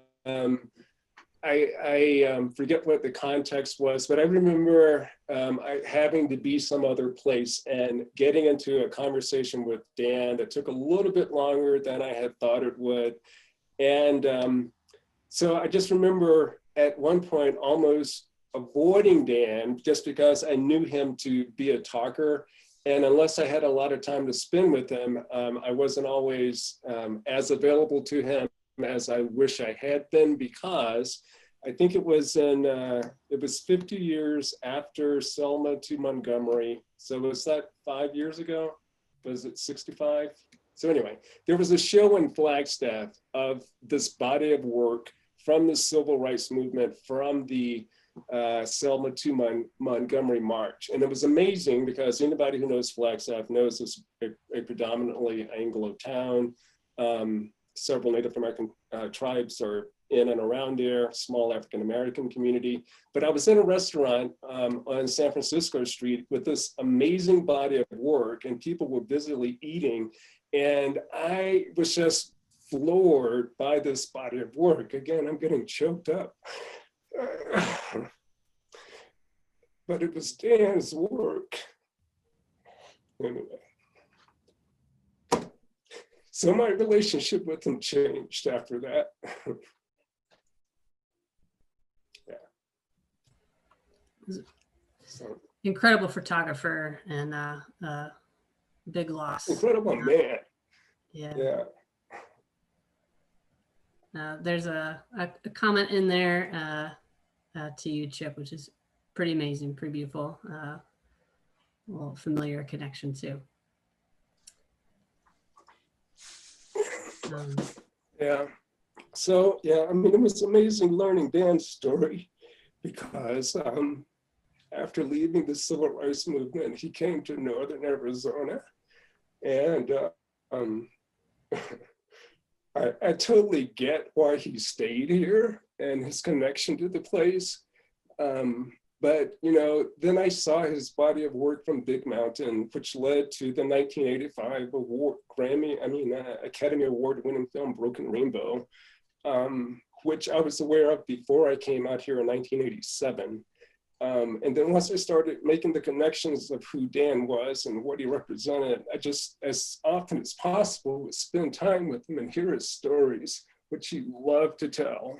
Speaker 2: forget what the context was, but I remember having to be some other place and getting into a conversation with Dan that took a little bit longer than I had thought it would. And so I just remember at one point almost avoiding Dan just because I knew him to be a talker. And unless I had a lot of time to spend with him, I wasn't always as available to him as I wish I had been, because I think it was 50 years after Selma to Montgomery. So was that 5 years ago? Was it 65? So anyway, there was a show in Flagstaff of this body of work from the civil rights movement, from the Selma to Montgomery March. And it was amazing because anybody who knows Flagstaff knows it's a predominantly Anglo town. Several Native American tribes are in and around there, small African-American community. But I was in a restaurant on San Francisco Street with this amazing body of work, and people were busily eating. And I was just floored by this body of work. Again, I'm getting choked up. But it was Dan's work. Anyway. So my relationship with him changed after that. Yeah. So,
Speaker 1: incredible photographer and big loss.
Speaker 2: Incredible man.
Speaker 1: Yeah. There's a comment in there to you, Chip, which is pretty amazing, pretty beautiful. A little familiar connection too.
Speaker 2: Yeah. So, yeah, I mean, it was amazing learning Dan's story because after leaving the civil rights movement, he came to Northern Arizona. And I totally get why he stayed here and his connection to the place. But, you know, then I saw his body of work from Big Mountain, which led to the 1985 Academy Award winning film Broken Rainbow, which I was aware of before I came out here in 1987. And then once I started making the connections of who Dan was and what he represented, I just, as often as possible, would spend time with him and hear his stories, which he loved to tell.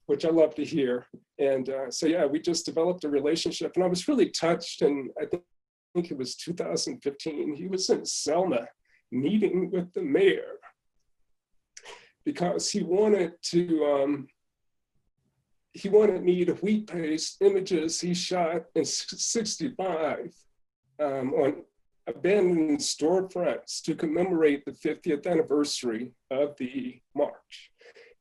Speaker 2: Which I love to hear. And so, yeah, we just developed a relationship, and I was really touched. And I think it was 2015, he was in Selma meeting with the mayor because he wanted me to wheat paste images he shot in 65 on abandoned storefronts to commemorate the 50th anniversary of the march.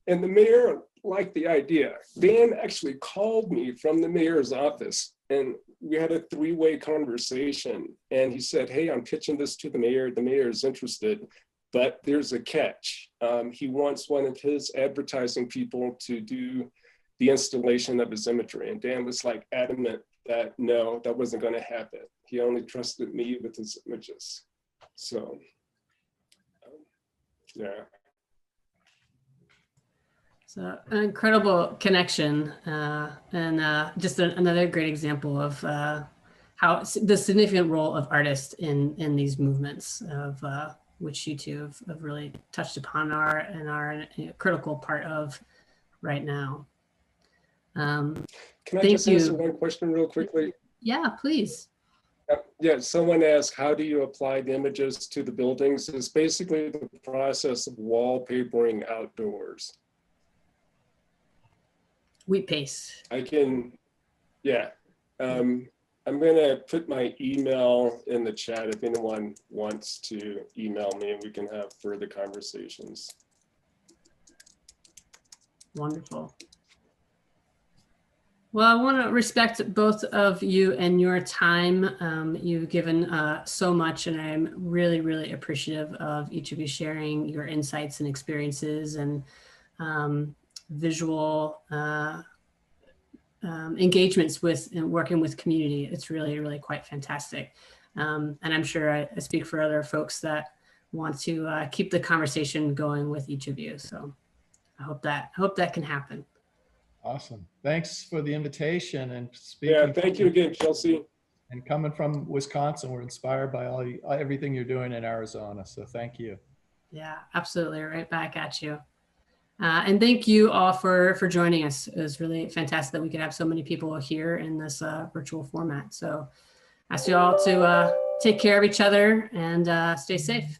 Speaker 2: And the mayor liked the idea. Dan actually called me from the mayor's office, and we had a three-way conversation. And he said, hey, I'm pitching this to the mayor. The mayor is interested, but there's a catch. He wants one of his advertising people to do the installation of his imagery. And Dan was like adamant that no, that wasn't going to happen. He only trusted me with his images. So, yeah.
Speaker 1: So an incredible connection and just another great example of how the significant role of artists in these movements of which you two have really touched upon and are a critical part of right now.
Speaker 2: Can I
Speaker 1: Thank
Speaker 2: just
Speaker 1: you.
Speaker 2: answer one question real quickly?
Speaker 1: Yeah, please.
Speaker 2: Yeah, someone asked, how do you apply the images to the buildings? It's basically the process of wallpapering outdoors.
Speaker 1: Wheat paste.
Speaker 2: I can, yeah. I'm gonna put my email in the chat if anyone wants to email me, and we can have further conversations.
Speaker 1: Wonderful. Well, I want to respect both of you and your time. You've given so much, and I'm really, really appreciative of each of you sharing your insights and experiences and visual engagements with and working with community. It's really, really quite fantastic. And I'm sure I speak for other folks that want to keep the conversation going with each of you. So I hope that can happen.
Speaker 3: Awesome. Thanks for the invitation and speaking.
Speaker 2: Yeah, thank you again, Chelsea.
Speaker 3: And coming from Wisconsin, we're inspired by everything you're doing in Arizona. So thank you.
Speaker 1: Yeah, absolutely. Right back at you. And thank you all for joining us. It was really fantastic that we could have so many people here in this virtual format. So I ask you all to take care of each other and stay safe.